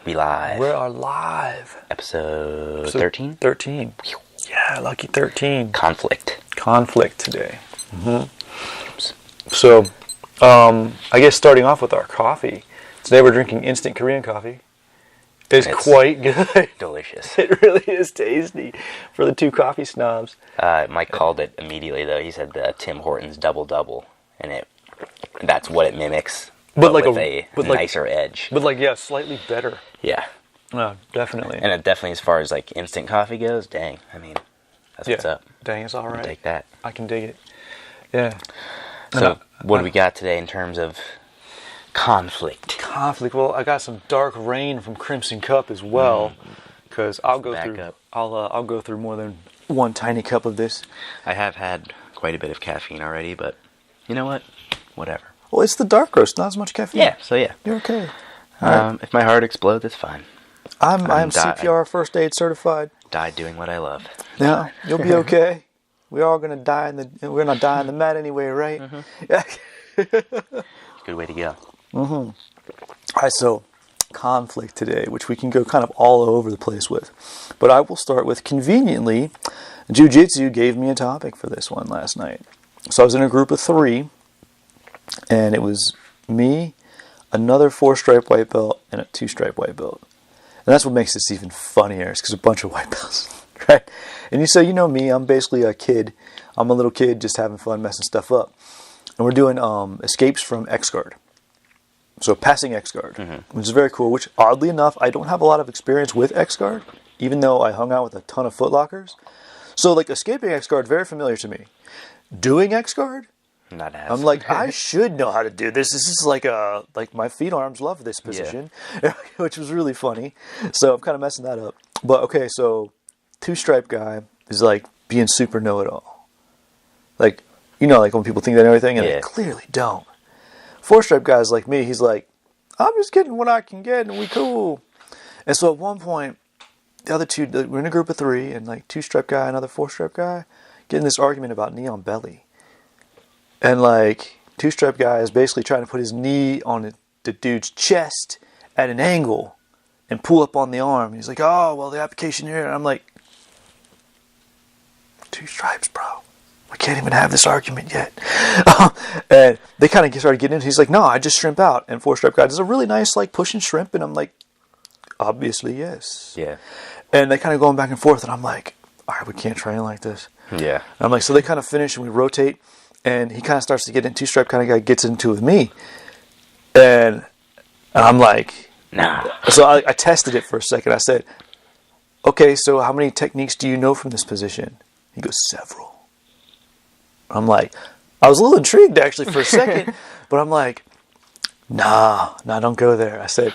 We live. We are live. Episode 13? 13. Yeah, lucky 13. Conflict today. So, I guess starting off with our coffee. Today we're drinking instant Korean coffee. It's quite good. Delicious. It really is tasty for the two coffee snobs. Mike called it immediately, though. He said the Tim Hortons double-double, and that's what it mimics, but with a nicer edge. But slightly better. Yeah. Definitely. And it definitely, as far as instant coffee goes, dang, I mean, that's what's up. Dang, it's all right. Take that. I can dig it. Yeah. So, what do we got today in terms of conflict? Well, I got some dark rain from Crimson Cup as well, because I'll go through more than one tiny cup of this. I have had quite a bit of caffeine already, but you know what? Whatever. Well, it's the dark roast, not as much caffeine. Yeah, so yeah. You're okay. If my heart explodes, it's fine. I'm CPR first aid certified. Die doing what I love. Yeah, you'll be okay. We're all gonna die we're gonna die in the mat anyway, right? Yeah. Good way to go. All right, so conflict today, which we can go kind of all over the place with. But I will start with, conveniently, Jiu-Jitsu gave me a topic for this one last night. So I was in a group of 3, and it was me, another 4-stripe white belt, and a 2-stripe white belt. And that's what makes this even funnier, is because a bunch of white belts, right? And you know me, I'm basically a kid. I'm a little kid just having fun, messing stuff up. And we're doing escapes from X-Guard. So passing X-Guard, which is very cool, which oddly enough, I don't have a lot of experience with X-Guard, even though I hung out with a ton of Foot Lockers. So escaping X-Guard, very familiar to me. Doing X-Guard? Not as. I'm like, I should know how to do this. This is like my feet arms love this position, which was really funny. So I'm kind of messing that up. But okay, so 2-stripe guy is being super know-it-all. When people think they know everything and they clearly don't. 4-stripe guys like me, he's like, I'm just getting what I can get and we cool. And so at one point, the other two, we're in a group of 3 and 2-stripe guy, another 4-stripe guy, getting this argument about knee on belly. And 2-stripe guy is basically trying to put his knee on the dude's chest at an angle and pull up on the arm. He's like, oh, well, the application here. And I'm like, 2 stripes, bro. We can't even have this argument yet. And they kind of started getting into it. He's like, no, I just shrimp out. And 4-stripe guy does a really nice pushing shrimp. And I'm like, obviously, yes. Yeah. And they kind of going back and forth. And I'm like, all right, we can't train like this. Yeah. And I'm like, so they kind of finish and we rotate. And he kind of starts to get into 2-stripe kind of guy gets into it with me. And I'm like, nah. So I tested it for a second. I said, okay, so how many techniques do you know from this position? He goes, several. I'm like, I was a little intrigued actually for a second, but I'm like, nah, don't go there. I said,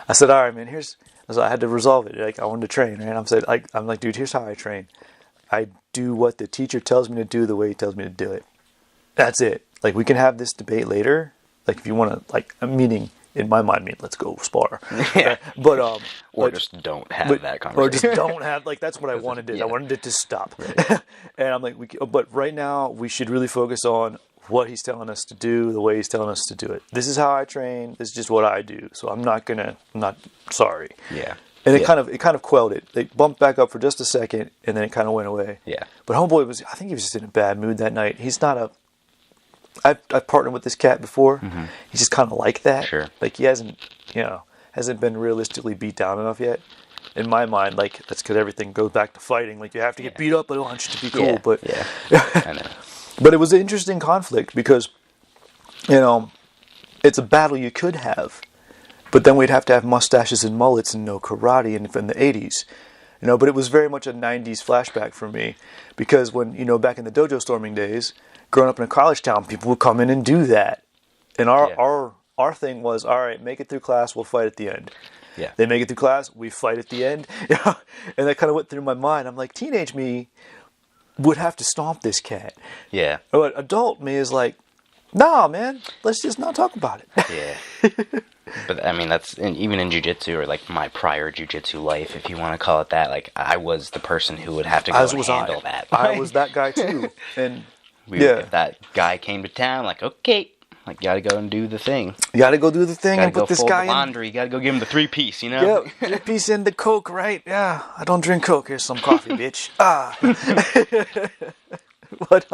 all right, man, so I had to resolve it. I wanted to train, right? I'm like, dude, here's how I train. I do what the teacher tells me to do the way he tells me to do it. That's it. We can have this debate later. If you want to, meaning in my mind, let's go spar. Yeah. But or just don't have that conversation. Or just don't have that's what I wanted to. Yeah. I wanted it to stop. Right. And I'm like, but right now we should really focus on what he's telling us to do, the way he's telling us to do it. This is how I train. This is just what I do. So I'm not sorry. Yeah. And it kind of quelled it. They bumped back up for just a second, and then it kind of went away. Yeah. But homeboy I think he was just in a bad mood that night. He's not I've partnered with this cat before. He's just kind of like that. Sure. He hasn't been realistically beat down enough yet. In my mind, that's because everything goes back to fighting. You have to get beat up a bunch to be cool. Yeah. But yeah, I know. But it was an interesting conflict because, it's a battle you could have, but then we'd have to have mustaches and mullets and no karate in the 80s. But it was very much a 90s flashback for me because when, back in the Dojo Storming days, growing up in a college town, people would come in and do that. And our thing was, all right, make it through class, we'll fight at the end. Yeah. They make it through class, we fight at the end. And that kind of went through my mind. I'm like, teenage me would have to stomp this cat. Yeah. But adult me is like, nah, man, let's just not talk about it. Yeah. But that's even in jiu-jitsu or my prior jiu-jitsu life, if you want to call it that. I was the person who would have to go and handle that. I was that guy too. And if that guy came to town, okay, Like, you gotta go and do the thing. You gotta go do the thing and put this guy in laundry. You gotta go give him the 3-piece, you know? Yep, 3-piece in the Coke, right? Yeah, I don't drink Coke. Here's some coffee, bitch. What?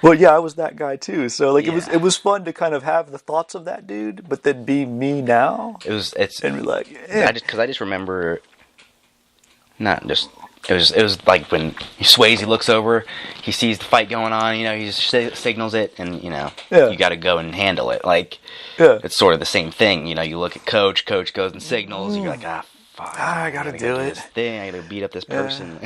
Well, yeah, I was that guy too. So like, it was fun to kind of have the thoughts of that dude, but then be me now. And be like, yeah. I just remember, it was like when Swayze looks over, he sees the fight going on, you know, he just signals it, and you know, you got to go and handle it. Like, it's sort of the same thing. You know, you look at Coach goes and signals, and you're like, fuck, I gotta do it. This thing, I gotta beat up this person.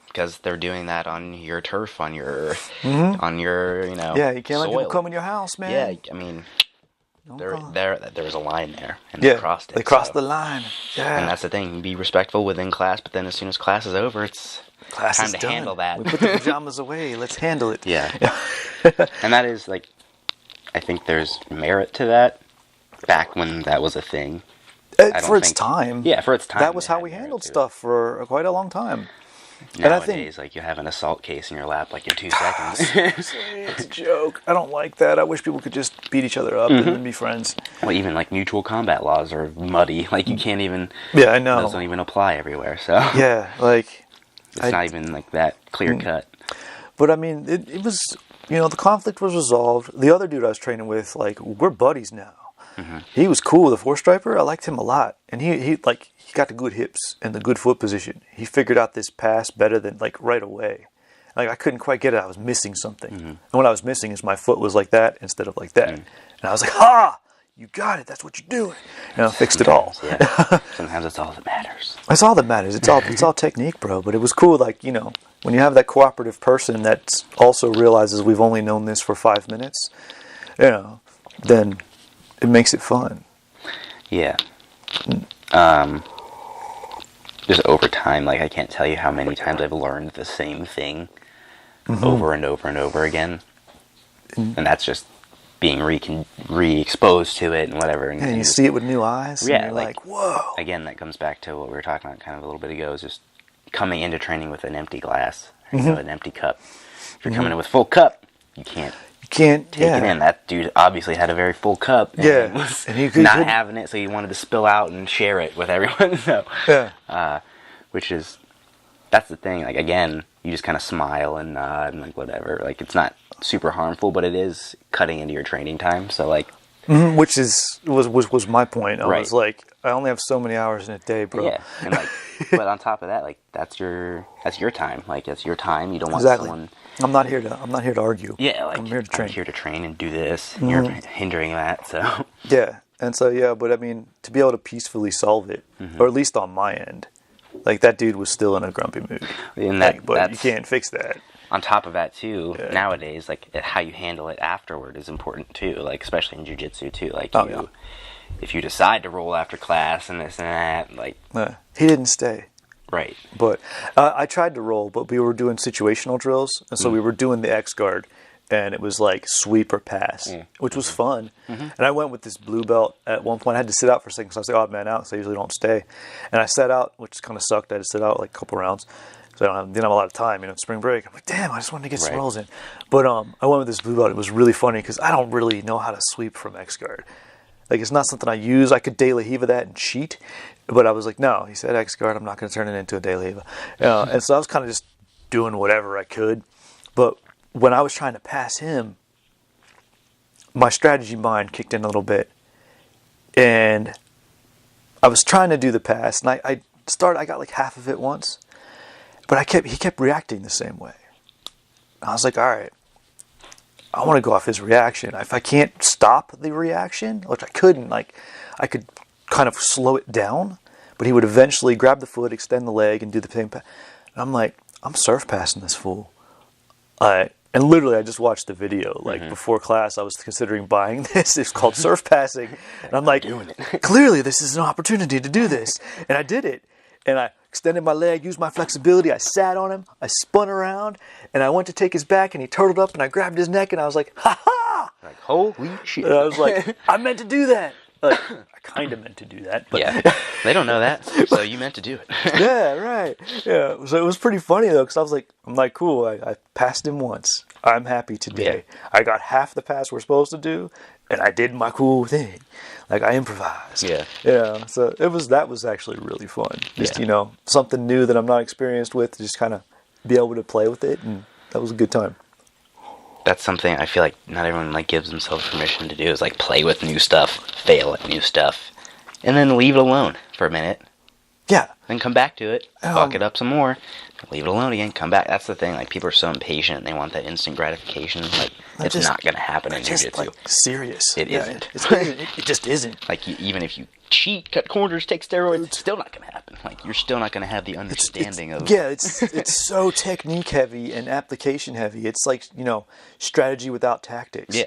Because they're doing that on your turf, on your, you know, you can't soil. let people come in your house, man. Yeah, I mean, there was a line there, and they crossed it. They crossed the line. Yeah, and that's the thing. Be respectful within class, but then as soon as class is over, it's time to handle that. We put the pajamas away. Let's handle it. Yeah. And that is like, I think there's merit to that. Back when that was a thing. For its time. Yeah, for its time. That was how we handled stuff for quite a long time. Nowadays, and I think, like, you have an assault case in your lap, like, in 2 seconds. It's a joke. I don't like that. I wish people could just beat each other up and then be friends. Well, even, like, mutual combat laws are muddy. Like, you can't even... Yeah, I know. Those don't even apply everywhere, so... Yeah, like... It's not even, like, that clear-cut. But, I mean, it was... You know, the conflict was resolved. The other dude I was training with, like, we're buddies now. He was cool, the 4-striper. I liked him a lot. And he got the good hips and the good foot position. He figured out this pass better than, like, right away. Like, I couldn't quite get it. I was missing something. And what I was missing is my foot was like that instead of like that. And I was like, ha! You got it. That's what you're doing. And I fixed it all. Yeah. Sometimes that's all that matters. That's all that matters. It's all technique, bro. But it was cool, like, you know, when you have that cooperative person that also realizes we've only known this for 5 minutes, you know, then it makes it fun. Yeah. Just over time, like, I can't tell you how many times I've learned the same thing over and over and over again. And that's just being re-exposed to it and whatever. And you see it with new eyes. Yeah, and you're like, whoa. Again, that comes back to what we were talking about kind of a little bit ago, is just coming into training with an empty glass, you know, an empty cup. If you're coming in with full cup, you can't take it in. That dude obviously had a very full cup. And was not having it, so he wanted to spill out and share it with everyone. So, which is, that's the thing. Like, again, you just kind of smile and nod and like whatever. Like, it's not super harmful, but it is cutting into your training time. So like, which was my point. I was like, I only have so many hours in a day, bro. Yeah, and like, but on top of that, like, that's your time. Like, that's your time. You don't want someone. I'm not here to argue. Yeah, like, I'm here to train. I'm here to train and do this. And you're hindering that, so. Yeah, and so but I mean, to be able to peacefully solve it, or at least on my end, like, that dude was still in a grumpy mood. And but you can't fix that. On top of that too, nowadays, like, how you handle it afterward is important too. Like, especially in jiu-jitsu too. Like, if you decide to roll after class and this and that, like, he didn't stay. Right. But I tried to roll, but we were doing situational drills, and so we were doing the X guard, and it was like sweep or pass, which was fun. And I went with this blue belt at one point. I had to sit out for a second, so I was like, odd man out, because I usually don't stay. And I sat out, which kind of sucked. I had to sit out like a couple rounds, so I didn't have a lot of time, you know, spring break. I'm like, damn, I just wanted to get some rolls in. But I went with this blue belt. It was really funny, because I don't really know how to sweep from X guard. Like, it's not something I use. I could De La Hiva that and cheat. But I was like, no. He said X guard. I'm not going to turn it into a De La Hiva. And so I was kind of just doing whatever I could. But when I was trying to pass him, my strategy mind kicked in a little bit. And I was trying to do the pass. And I got like half of it once. But he kept reacting the same way. I was like, all right. I want to go off his reaction. If I can't stop the reaction, which I couldn't, like, I could kind of slow it down, but he would eventually grab the foot, extend the leg, and do the same pass. And I'm like, I'm surf passing this fool. And literally, I just watched the video. Like, before class, I was considering buying this. It's called surf passing. And I'm like, clearly, this is an opportunity to do this. And I did it. And I extended my leg, used my flexibility. I sat on him. I spun around. And I went to take his back, and he turtled up, and I grabbed his neck, and I was like, ha-ha! Like, holy shit. And I was like, I meant to do that. Like, I kind of meant to do that. But yeah. They don't know that, so you meant to do it. Yeah, right. Yeah. So it was pretty funny, though, because I'm like, cool, I passed him once. I'm happy today. Yeah. I got half the pass we're supposed to do, and I did my cool thing. Like, I improvised. Yeah. Yeah. So that was actually really fun. Just, something new that I'm not experienced with, just kind of be able to play with it, and that was a good time. That's something I feel like not everyone like gives themselves permission to do, is like play with new stuff, fail at new stuff, and then leave it alone for a minute. Yeah. Then come back to it, fuck it up some more, leave it alone again, come back. That's the thing. Like, people are so impatient. They want that instant gratification. Like, it's not going to happen in jiu-jitsu. Like, serious. It isn't. It just isn't. Like, even if you cheat, cut corners, take steroids, it's still not going to happen. Like, you're still not going to have the understanding of... Yeah, it's so technique heavy and application heavy. It's like, strategy without tactics. Yeah.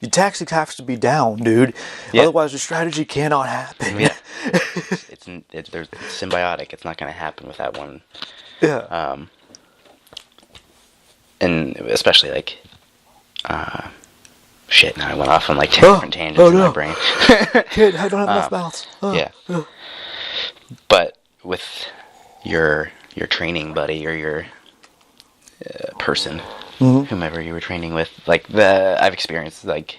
Your tactics have to be down, dude. Yeah. Otherwise, your strategy cannot happen. Yeah. It's symbiotic. It's not going to happen with that one. Yeah. And especially, like... shit, now I went off on, like, 10 different tangents in my brain. Kid, I don't have enough mouths. Yeah. But with your training buddy or your person, whomever you were training with, like, I've experienced, like,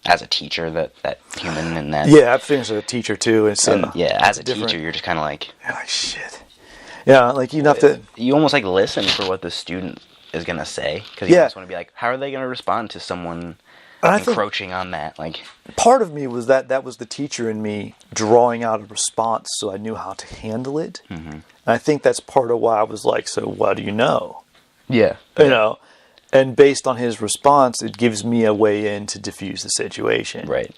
as a teacher, that human and that... Yeah, I've experienced as a teacher, too. As a teacher, you're just kind of like... Oh, shit. Yeah, like, you have to... You almost, like, listen for what the student is going to say, because you just want to be like, how are they going to respond to someone encroaching on that? Like, part of me was that was the teacher in me drawing out a response so I knew how to handle it. Mm-hmm. And I think that's part of why I was like, so what do you know? Yeah. And based on his response, it gives me a way in to diffuse the situation. Right.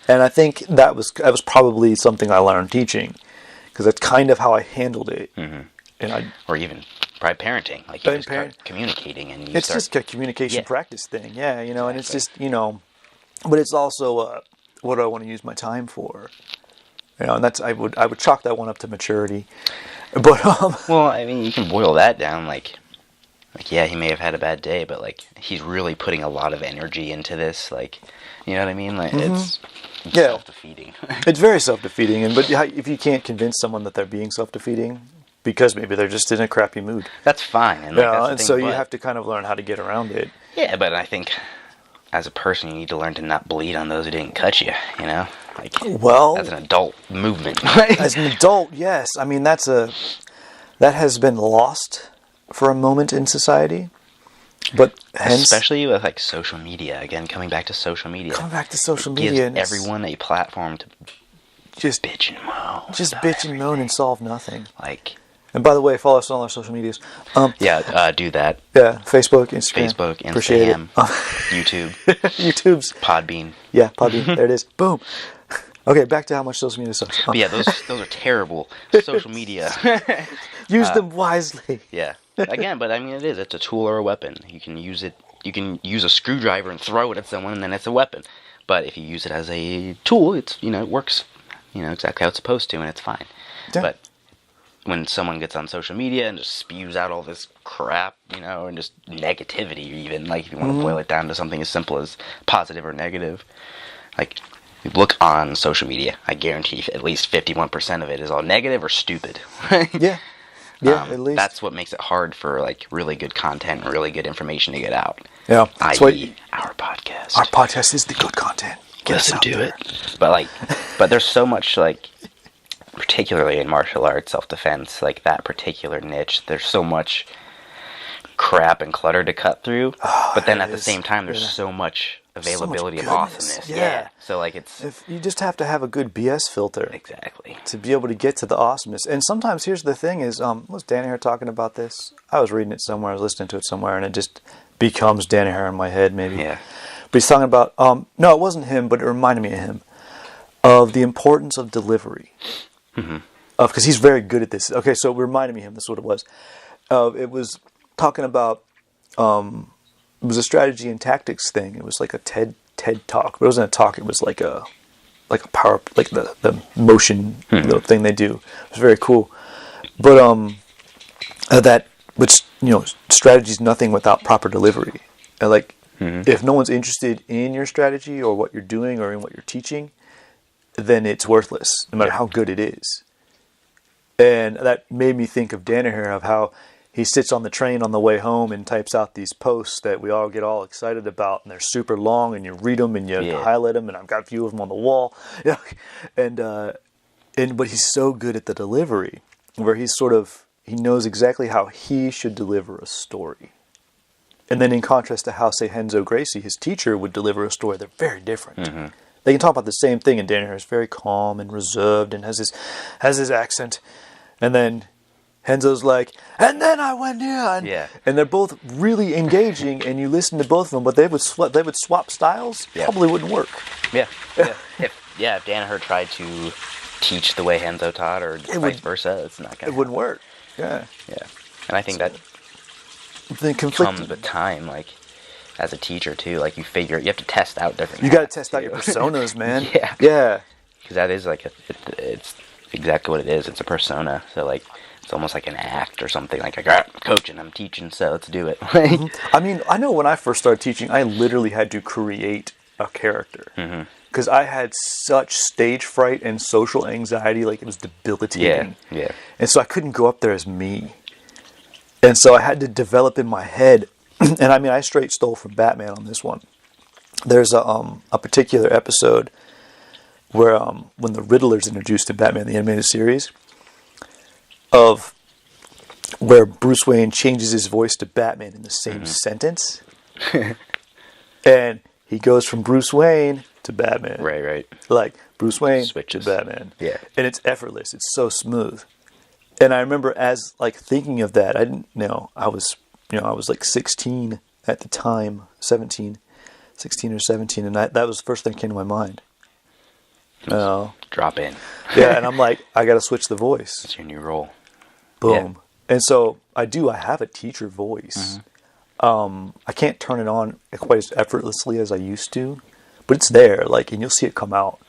And I think that was probably something I learned teaching, because that's kind of how I handled it. Mm-hmm. Or even probably parenting, like, you just start communicating, and it's just a communication practice thing, exactly. And it's just, but it's also what do I want to use my time for, and that's I would chalk that one up to maturity, but well, I mean, you can boil that down, like yeah, he may have had a bad day, but like, he's really putting a lot of energy into this, like, you know what I mean, like, it's self-defeating. It's very self-defeating, but if you can't convince someone that they're being self-defeating, because maybe they're just in a crappy mood. That's fine. And, and so you have to kind of learn how to get around it. Yeah, but I think as a person, you need to learn to not bleed on those who didn't cut you, Like, as an adult movement. As an adult, yes. I mean, that has been lost for a moment in society. But especially with, like, social media. Again, coming back to social media. It gives everyone a platform to just bitch and moan. Just bitch and moan and solve nothing. Like... And by the way, follow us on all our social medias. Do that. Yeah, Facebook, Instagram. Instagram, YouTube. YouTube's. Podbean. Yeah, Podbean. There it is. Boom. Okay, back to how much social media sucks. Yeah, those are terrible social media. Use them wisely. Yeah. Again, but I mean, it's a tool or a weapon. You can use it. You can use a screwdriver and throw it at someone, and then it's a weapon. But if you use it as a tool, it works, exactly how it's supposed to, and it's fine. Yeah. But when someone gets on social media and just spews out all this crap, and just negativity, even, like, if you want to boil it down to something as simple as positive or negative, like, you look on social media, I guarantee at least 51% of it is all negative or stupid. Yeah. Yeah, at least. That's what makes it hard for, like, really good content and really good information to get out. Yeah. I.e. our podcast. Our podcast is the good content. Listen to it. But there's so much, like, particularly in martial arts, self-defense, like, that particular niche, there's so much crap and clutter to cut through, but then at the same time, there's so much availability of awesomeness. Yeah. So, like, you just have to have a good BS filter. Exactly. To be able to get to the awesomeness. And sometimes, here's the thing is, was Danaher talking about this? I was reading it somewhere, I was listening to it somewhere, and it just becomes Danaher in my head, maybe. Yeah. But he's talking about, no, it wasn't him, but it reminded me of him, of the importance of delivery. Mm-hmm. Because he's very good at this. Okay, so it reminded me of him, that's what it was. It was talking about, it was a strategy and tactics thing. It was like a TED talk. But it wasn't a talk, it was like a power, like the motion thing they do. It was very cool. But, strategy is nothing without proper delivery. And, like, if no one's interested in your strategy or what you're doing or in what you're teaching, then it's worthless, no matter how good it is. And that made me think of Danaher, of how he sits on the train on the way home and types out these posts that we all get all excited about, and they're super long, and you read them and you highlight them, and I've got a few of them on the wall. But he's so good at the delivery, where he knows exactly how he should deliver a story. And then in contrast to how, say, Henzo Gracie, his teacher, would deliver a story, they're very different. Mm-hmm. They can talk about the same thing, and Danaher is very calm and reserved and has his accent. And then Henzo's like, and then I went here. And they're both really engaging, and you listen to both of them, but they would swap styles. Probably wouldn't work. If Danaher tried to teach the way Henzo taught, or vice versa, it's not gonna. It wouldn't work. Yeah. And I think that comes with time, like as a teacher too. Like you have to test out different. You got to test out your personas, man. Because that is like it's exactly what it is. It's a persona. So like. It's almost like an act or something. Like I got coaching, I'm teaching, so let's do it. I mean, I know when I first started teaching, I literally had to create a character because I had such stage fright and social anxiety, like it was debilitating. And so I couldn't go up there as me, and so I had to develop in my head. And I mean, I straight stole from Batman on this one. There's a particular episode where when the Riddler's introduced to Batman the animated series. Of where Bruce Wayne changes his voice to Batman in the same sentence. And he goes from Bruce Wayne to Batman. Right. Like Bruce Wayne switches to Batman. Yeah. And it's effortless. It's so smooth. And I remember as like thinking of that, I didn't know, I was like 16 at the time, 16 or 17, and that was the first thing that came to my mind. Drop in. And I'm like, I got to switch the voice. It's your new role. Boom. And so I have a teacher voice. I can't turn it on quite as effortlessly as I used to, but it's there, like, and you'll see it come out.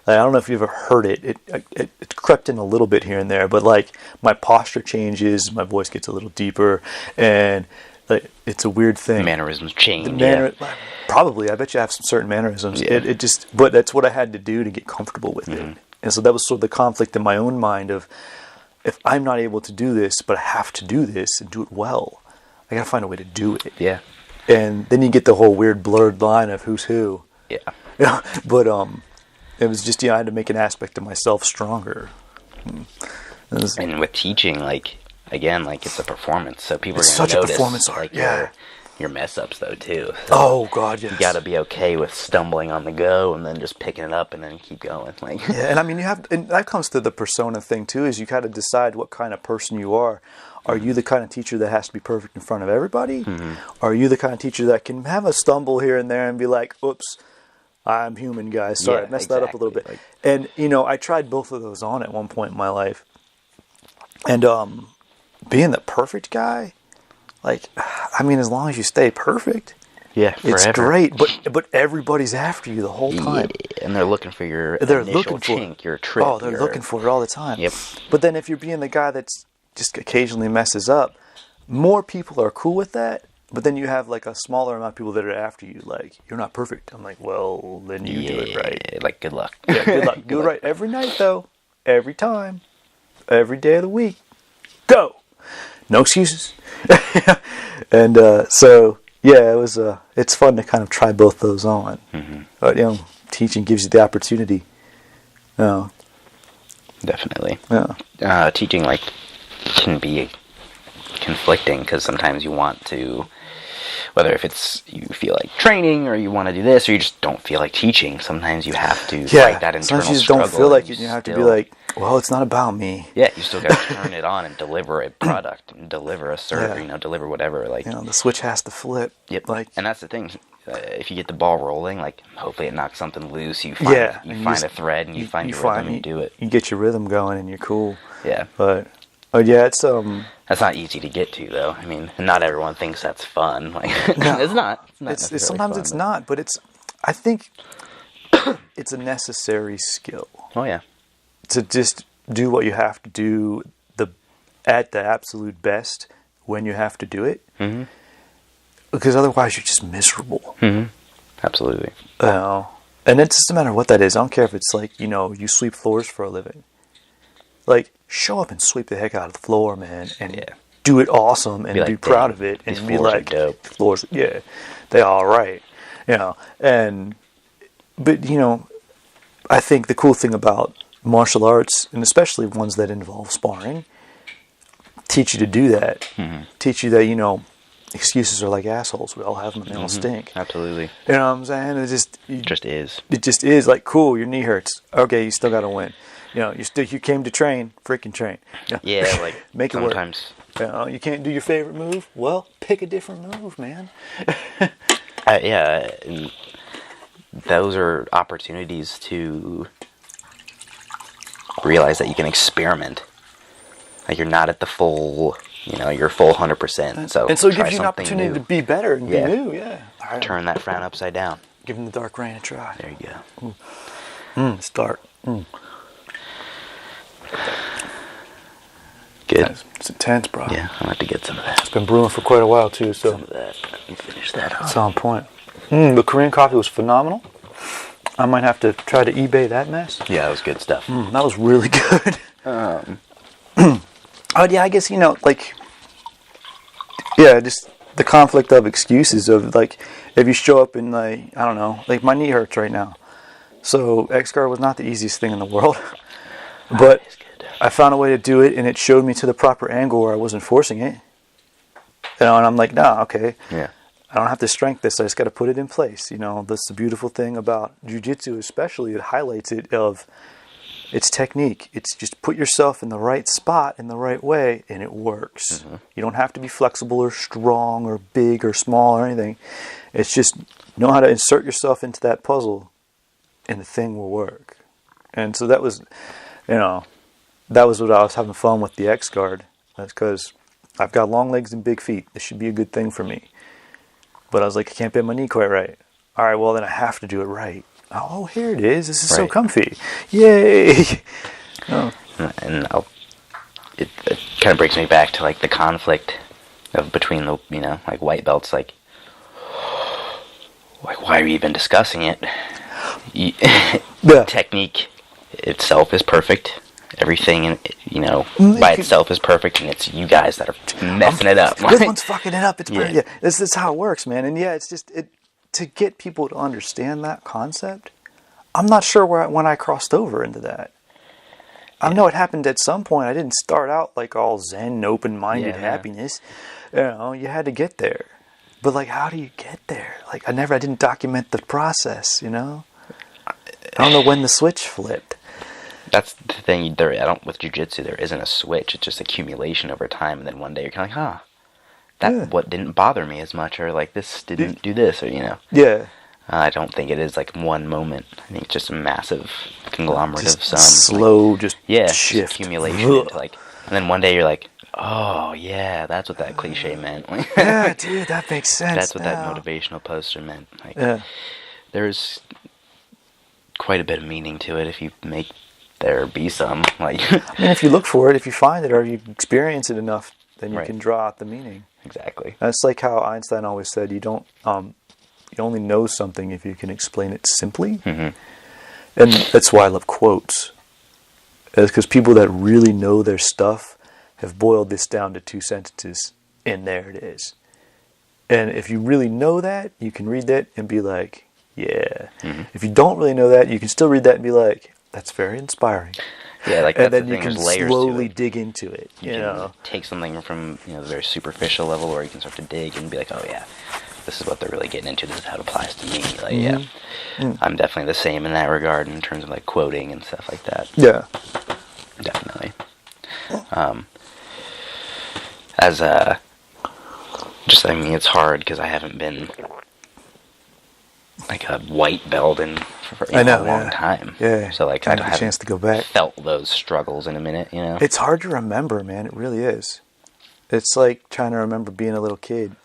I don't know if you've ever heard it. It crept in a little bit here and there, but like my posture changes, my voice gets a little deeper, and like it's a weird thing. Mannerisms change. Probably. I bet you have some certain mannerisms. But that's what I had to do to get comfortable with it. And so that was sort of the conflict in my own mind of, if I'm not able to do this, but I have to do this and do it well, I got to find a way to do it. Yeah. And then you get the whole weird blurred line of who's who. Yeah. But it was just, I had to make an aspect of myself stronger. And with teaching, like, again, like it's a performance, so people are going to notice. It's such a performance art, like your mess ups though too. So oh God, yes. You got to be okay with stumbling on the go and then just picking it up and then keep going. Like and I mean and that comes to the persona thing too. Is you got to decide what kind of person you are. Are you the kind of teacher that has to be perfect in front of everybody? Are you the kind of teacher that can have a stumble here and there and be like, "Oops, I'm human, guys. Sorry, I messed that up a little bit." Like, and I tried both of those on at one point in my life, and being the perfect guy. Like, I mean, as long as you stay perfect, it's great. But everybody's after you the whole time, and they're looking for your initial chink, your trick. Oh, they're looking for it all the time. Yep. But then if you're being the guy that's just occasionally messes up, more people are cool with that. But then you have like a smaller amount of people that are after you. Like, you're not perfect. I'm like, well, then you do it right. Like, good luck. Good luck. Do it right every night though. Every time. Every day of the week. Go. No excuses. And so it was it's fun to kind of try both those on. But teaching gives you the opportunity. Definitely. Teaching like can be conflicting because sometimes you want to, whether if it's you feel like training or you want to do this or you just don't feel like teaching, sometimes you have to fight that internal sometimes you just struggle. Don't feel like it. You have to be like, well, it's not about me. Yeah, you still got to turn it on and deliver a product and deliver a service, deliver whatever. Like, the switch has to flip. Yep. Like, and that's the thing. If you get the ball rolling, like hopefully it knocks something loose. You find a thread and you find your rhythm and you do it. You get your rhythm going and you're cool. Yeah. But it's that's not easy to get to though. I mean, not everyone thinks that's fun. Like, no, it's not. It's sometimes fun, it's not, but I think it's a necessary skill. Oh yeah. To just do what you have to do at the absolute best when you have to do it. Because otherwise you're just miserable. Absolutely. And it doesn't matter what that is. I don't care if it's like, you sweep floors for a living. Like, show up and sweep the heck out of the floor, man, and do it awesome and be proud of it, and be like, dope. Floors, they all right, but I think the cool thing about martial arts, and especially ones that involve sparring, teach you to do that. Mm-hmm. Teach you that, excuses are like assholes. We all have them and they all stink. Absolutely. You know what I'm saying? It just is like, cool, your knee hurts. Okay, you still got to win. You came to train, freaking train. Yeah, like make sometimes. It work. You can't do your favorite move? Well, pick a different move, man. And those are opportunities to realize that you can experiment. Like, you're not at the full, your full 100%. So it gives you an opportunity to be better and be new, Right. Turn that frown upside down. Give them the dark rain a try. There you go. It's dark. Good. It's intense, bro. Yeah, I'll have to get some of that. It's been brewing for quite a while, too. So some of that. Let me finish that off. It's on point. The Korean coffee was phenomenal. I might have to try to eBay that mess. Yeah, that was good stuff. That was really good. I guess, just the conflict of excuses of, like, if you show up and, like, I don't know, like, my knee hurts right now. So X-Guard was not the easiest thing in the world. But I found a way to do it, and it showed me to the proper angle where I wasn't forcing it. And I'm like, nah, okay. Yeah. I don't have to strength this. I just got to put it in place. That's the beautiful thing about jiu-jitsu, especially. It highlights it of its technique. It's just put yourself in the right spot in the right way, and it works. Mm-hmm. You don't have to be flexible or strong or big or small or anything. It's just know how to insert yourself into that puzzle, and the thing will work. And so that was, that was what I was having fun with the X-Guard. That's because I've got long legs and big feet. This should be a good thing for me. But I was like, I can't bend my knee quite right. All right, well, then I have to do it right. Oh, here it is. This is so comfy. Yay! And it kind of brings me back to, like, the conflict of between the, like, white belts. Like, why are you even discussing it? Technique itself is perfect. Everything, by itself is perfect, and it's you guys that are messing it up. This one's fucking it up. It's This is how it works, man. And it's just to get people to understand that concept. I'm not sure when I crossed over into that. I know it happened at some point. I didn't start out like all zen, open-minded happiness. You had to get there. But, like, how do you get there? Like, I didn't document the process. I don't know when the switch flipped. That's the thing. With jiu-jitsu, there isn't a switch. It's just accumulation over time, and then one day you're kind of like, what didn't bother me as much, or like this didn't do this, or Yeah. I don't think it is like one moment. I think it's just a massive conglomerate of some slow, shift just accumulation. Into, like, and then one day you're like, oh yeah, that's what that cliche meant. Yeah, dude, that makes sense. That's what that motivational poster meant. Like, there's quite a bit of meaning to it if you make there be some. Like, if you look for it, if you find it, or you experience it enough, then you can draw out the meaning. Exactly. That's like how Einstein always said, you only know something if you can explain it simply. Mm-hmm. And that's why I love quotes. It's because people that really know their stuff have boiled this down to 2 sentences, and there it is. And if you really know that, you can read that and be like, yeah. Mm-hmm. If you don't really know that, you can still read that and be like, that's very inspiring. Yeah, like, and that's then the you thing. can Layers slowly to it. dig into it. You can take something from the very superficial level, or you can start to dig and be like, oh yeah, this is what they're really getting into. This is how it applies to me. Like, I'm definitely the same in that regard in terms of like quoting and stuff like that. Yeah, definitely. It's hard because I haven't been like a white belt for a long time. Yeah. So like I don't have a chance to go back. Felt those struggles in a minute, It's hard to remember, man. It really is. It's like trying to remember being a little kid.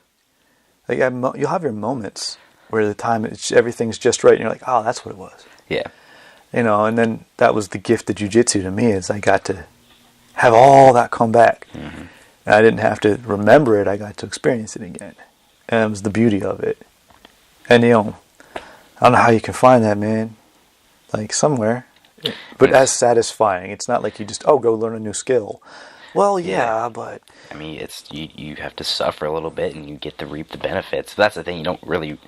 Like you'll have your moments where everything's just right, and you're like, oh, that's what it was. Yeah. And then that was the gift of jiu-jitsu to me, is I got to have all that come back. Mm-hmm. And I didn't have to remember it. I got to experience it again. And it was the beauty of it. And, I don't know how you can find that, man. Like somewhere. But as satisfying. It's not like you just, go learn a new skill. Well, yeah, but... I mean, it's you have to suffer a little bit and you get to reap the benefits. But that's the thing, you don't really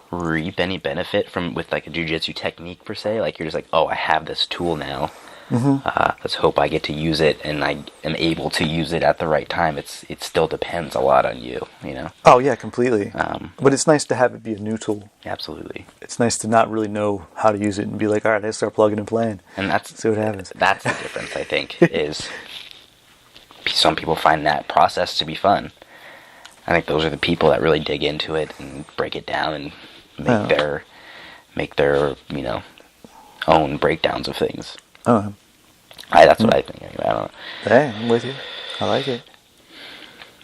reap any benefit with like a jiu-jitsu technique per se. Like you're just like, I have this tool now. Let's hope I get to use it and I am able to use it at the right time. It still depends a lot on you, you know? Oh, yeah, completely. But it's nice to have it be a new tool. Absolutely. It's nice to not really know how to use it and be like, all right, let's start plugging and playing. And see what happens. That's the difference, I think, is some people find that process to be fun. I think those are the people that really dig into it and break it down and make their own breakdowns of things. That's what I think. Anyway, I don't know. Hey, I'm with you. I like it.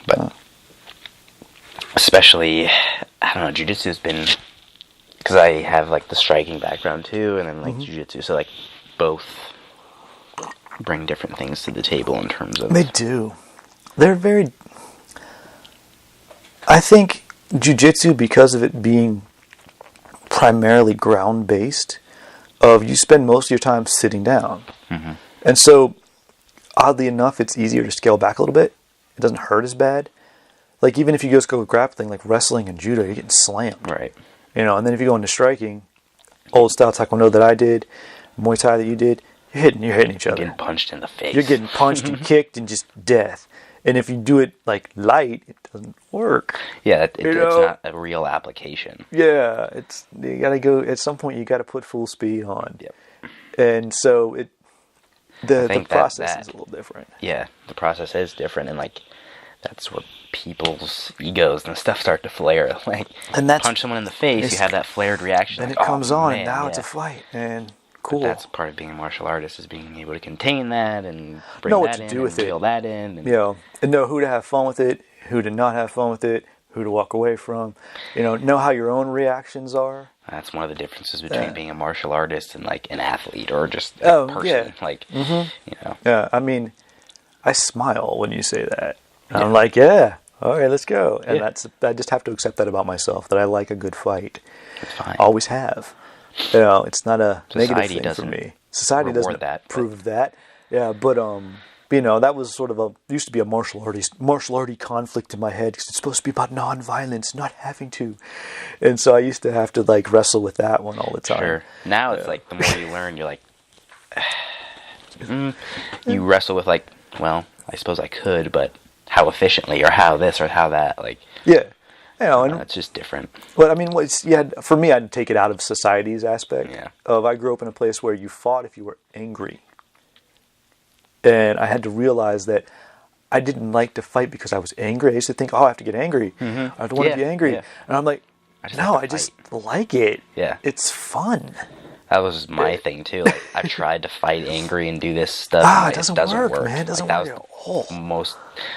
But especially, I don't know, jiu-jitsu has been, because I have like the striking background too, and then like jiu-jitsu, so like both bring different things to the table in terms of... They do. They're very... I think jiu-jitsu, because of it being primarily ground-based, you spend most of your time sitting down. And so, oddly enough, it's easier to scale back a little bit. It doesn't hurt as bad. Like, even if you just go with grappling, like wrestling and judo, you're getting slammed. Right. And then if you go into striking, old style taekwondo that I did, Muay Thai that you did, you're hitting each other. You're getting punched in the face. You're getting punched and kicked and just death. And if you do it like light, it doesn't work. Yeah, it's not a real application. Yeah, you gotta go. At some point, you gotta put full speed on. Yep. And so the process is a little different. Yeah, the process is different, and like that's where people's egos and stuff start to flare. Like, and punch someone in the face, you have that flared reaction. Then it comes on, and now it's a fight. And cool. But that's part of being a martial artist, is being able to contain that and bring that in, and reel that in. And know who to have fun with it, who to not have fun with it, who to walk away from. Know how your own reactions are. That's one of the differences between being a martial artist and like an athlete or just a person. Yeah. Like, Yeah, I mean, I smile when you say that. I'm like, yeah, all right, let's go. And I just have to accept that about myself, that I like a good fight. It's fine. Always have. It's not a negative thing for me. Society doesn't prove that. Yeah, but that was sort of used to be a martial arty conflict in my head, because it's supposed to be about non-violence, not having to. And so I used to have to like wrestle with that one all the time. Sure. Now it's like the more you learn, you're like, you wrestle with like, well, I suppose I could, but how efficiently, or how this or how that, like. Yeah. And it's just different. But I mean, for me, I'd take it out of society's aspect. Yeah. I grew up in a place where you fought if you were angry. And I had to realize that I didn't like to fight because I was angry. I used to think, I have to get angry. I don't want to be angry. Yeah. And I'm like, I just like it. Yeah. It's fun. That was my thing, too. Like, I've tried to fight angry and do this stuff. It doesn't work, man. It doesn't work at all.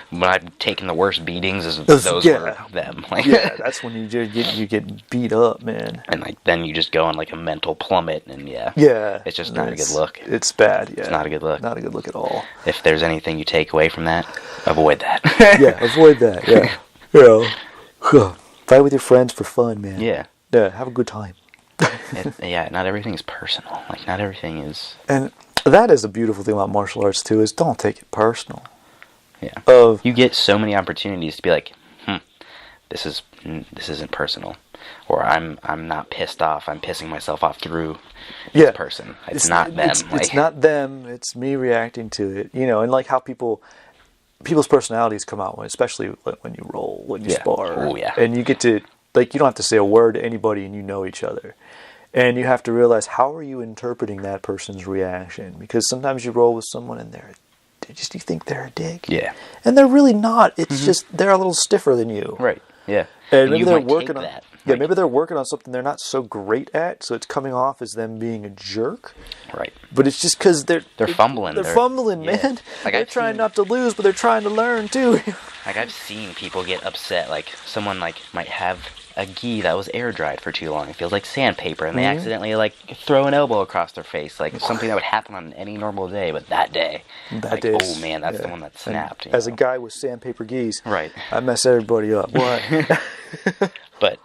When I've taken the worst beatings, those were them. Like, that's when you get beat up, man. And like then you just go on like a mental plummet, and it's just not a good look. It's bad. Yeah, it's not a good look. Not a good look at all. If there's anything you take away from that, avoid that. Avoid that. Yeah, fight with your friends for fun, man. Yeah, have a good time. Not everything is personal. Like, not everything is. And that is a beautiful thing about martial arts too, is don't take it personal. Yeah. You get so many opportunities to be like, this isn't personal, or I'm not pissed off. I'm pissing myself off through this person. It's not them. It's not them. It's me reacting to it. And like how people's personalities come out especially when you roll, when you spar. Oh yeah. And you get to, like, you don't have to say a word to anybody, and you know each other. And you have to realize, how are you interpreting that person's reaction? Because sometimes you roll with someone and you think they're a dick. Yeah. And they're really not. It's just they're a little stiffer than you. Right. Yeah. And maybe they're working on that. Yeah, maybe they're working on something they're not so great at, so it's coming off as them being a jerk. Right. But it's just because they're fumbling. They're fumbling, man. Like, they're trying not to lose, but they're trying to learn too. Like, I've seen people get upset. Like, someone like might have a gi that was air dried for too long. It feels like sandpaper, and they accidentally like throw an elbow across their face, like something that would happen on any normal day, but that day, oh man, that's the one that snapped. As a guy with sandpaper gis, right? I mess everybody up. What? But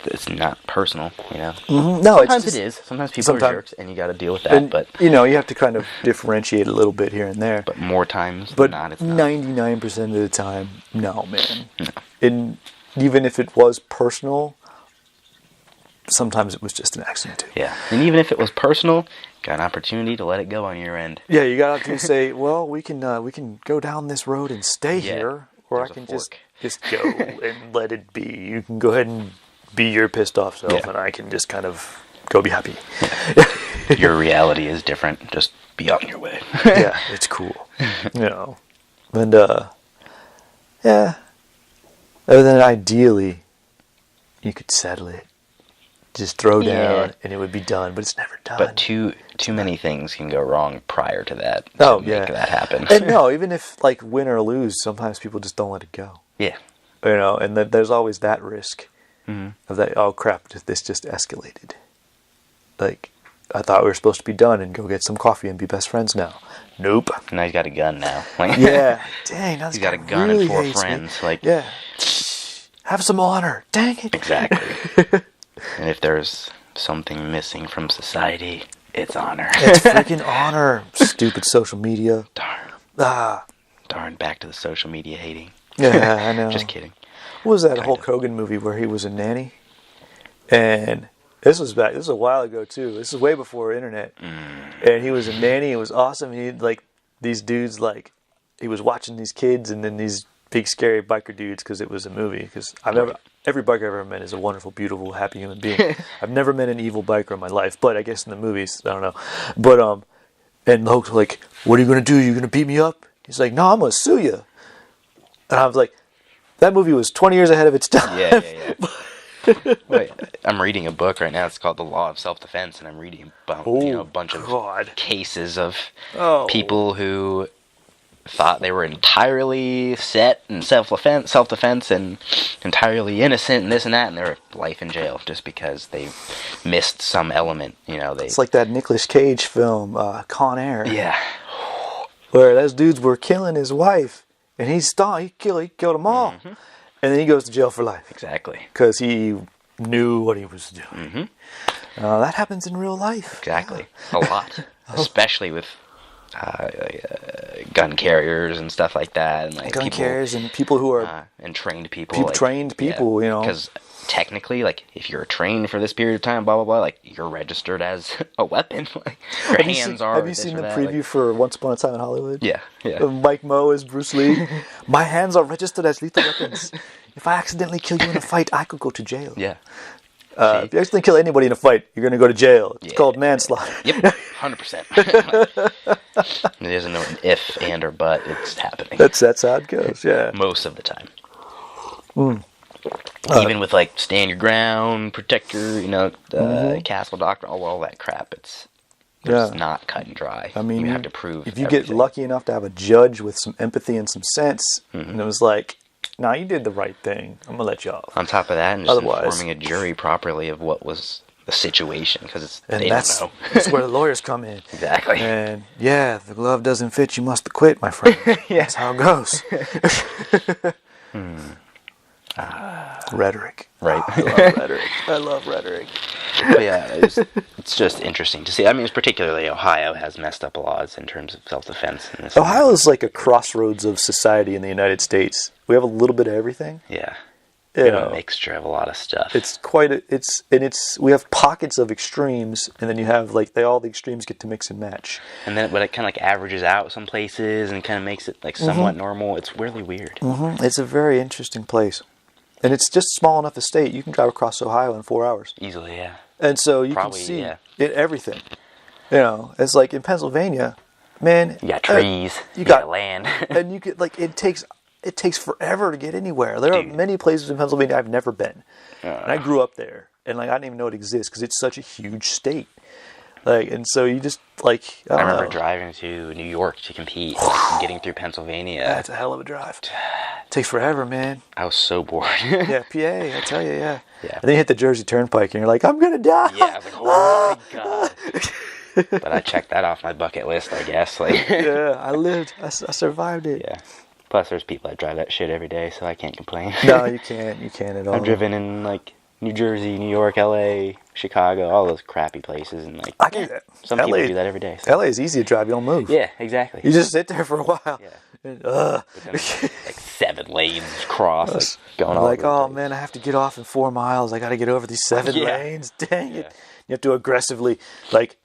it's not personal, you know. Mm-hmm. No, sometimes it's just, it is. Sometimes people are jerks, and you got to deal with that. And, but you know, you have to kind of differentiate a little bit here and there. But more times than not, it's not. 99% of the time, no, man. No. And even if it was personal, sometimes it was just an accident too. Yeah, and even if it was personal, got an opportunity to let it go on your end. Yeah, you got to say, well, we can go down this road and stay here, or I can just go and let it be. You can go ahead and be your pissed off self, and I can just kind of go be happy. Your reality is different. Just be on your way. Yeah, it's cool. You know, and yeah. Other than ideally, you could settle it. Just throw down, and it would be done. But it's never done. But too many things can go wrong prior to that. Make that happen. And no, even if like win or lose, sometimes people just don't let it go. Yeah. You know, and there's always that risk of that. Oh crap! This just escalated. Like, I thought we were supposed to be done and go get some coffee and be best friends now. Nope. Now he's got a gun now. Yeah. Dang. Now he's got a gun really and 4 friends. Me. Yeah. Have some honor. Dang it. Exactly. And if there's something missing from society, it's honor. It's freaking honor. Stupid social media. Darn. Darn, back to the social media hating. Yeah, I know. Just kidding. What was that Hulk Hogan movie where he was a nanny? And this was a while ago too. This is way before internet. And he was a nanny. It was awesome. He had like these dudes, like he was watching these kids and then these big scary biker dudes because it was a movie. Because every biker I've ever met is a wonderful, beautiful, happy human being. I've never met an evil biker in my life, but I guess in the movies, I don't know. But and Hulk's like, "What are you gonna do? You gonna beat me up?" He's like, "No, I'm gonna sue you." And I was like, that movie was 20 years ahead of its time. Yeah. Wait, I'm reading a book right now. It's called The Law of Self-Defense, and I'm reading about a bunch of cases of people who thought they were entirely set in self-defense, and entirely innocent, and this and that, and they're life in jail just because they missed some element. You know, it's like that Nicolas Cage film, Con Air. Yeah, where those dudes were killing his wife, and he killed them all. And then he goes to jail for life. Exactly. Because he knew what he was doing. That happens in real life. Exactly. A lot. Especially with gun carriers and stuff like that. And, like, gun carriers and people who are... and trained people. Trained people, you know. Because technically, like, if you're trained for this period of time, blah, blah, blah, like, you're registered as a weapon. Like, your hands are... Have you seen the preview for Once Upon a Time in Hollywood? Yeah. Mike Moe as Bruce Lee. My hands are registered as lethal weapons. If I accidentally kill you in a fight, I could go to jail. Yeah. If you accidentally kill anybody in a fight, you're going to go to jail. It's called manslaughter. Yep, 100%. It isn't no if, and, or but. It's happening. That's how it goes, yeah. Most of the time. Even with, like, stand your ground, protect your, castle doctrine, all that crap, it's not cut and dry. I mean, you have to prove if you get lucky enough to have a judge with some empathy and some sense, and it was like, nah, you did the right thing, I'm going to let you off. On top of that, and just informing a jury properly of what was the situation, because they don't know. That's where the lawyers come in. Exactly. And, if the glove doesn't fit, you must quit, my friend. That's how it goes. Rhetoric. Right. I love rhetoric. But yeah, it's just interesting to see. I mean, it's particularly Ohio has messed up laws in terms of self-defense. Ohio is like a crossroads of society in the United States. We have a little bit of everything. Yeah. We have a mixture of a lot of stuff. It's we have pockets of extremes, and then you have all the extremes get to mix and match. And then, but it kind of like averages out some places and kind of makes it like somewhat normal. It's really weird. It's a very interesting place. And it's just small enough a state. You can drive across Ohio in 4 hours. Easily, yeah. And so you can see everything. You know, it's like in Pennsylvania, man. You got trees. You got land. And you get it takes forever to get anywhere. There are many places in Pennsylvania I've never been. And I grew up there. And I didn't even know it exists because it's such a huge state. And so you just I remember driving to New York to compete and getting through Pennsylvania. That's a hell of a drive. It takes forever, man. I was so bored. Yeah, PA, I tell you, yeah. And then you hit the Jersey Turnpike and you're like, I'm going to die. Yeah, I was like, oh my God. But I checked that off my bucket list, I guess. Yeah, I lived. I survived it. Yeah. Plus, there's people that drive that shit every day, so I can't complain. No, you can't. You can't at all. I've driven in, New Jersey, New York, LA, Chicago, all those crappy places, and like I get it. some people do that every day. So. LA is easy to drive. You don't move. Yeah, exactly. You just sit there for a while. Yeah. And, like 7 lanes cross, like going all like, over oh man, I have to get off in 4 miles. I got to get over these 7 lanes. Dang it! You have to aggressively like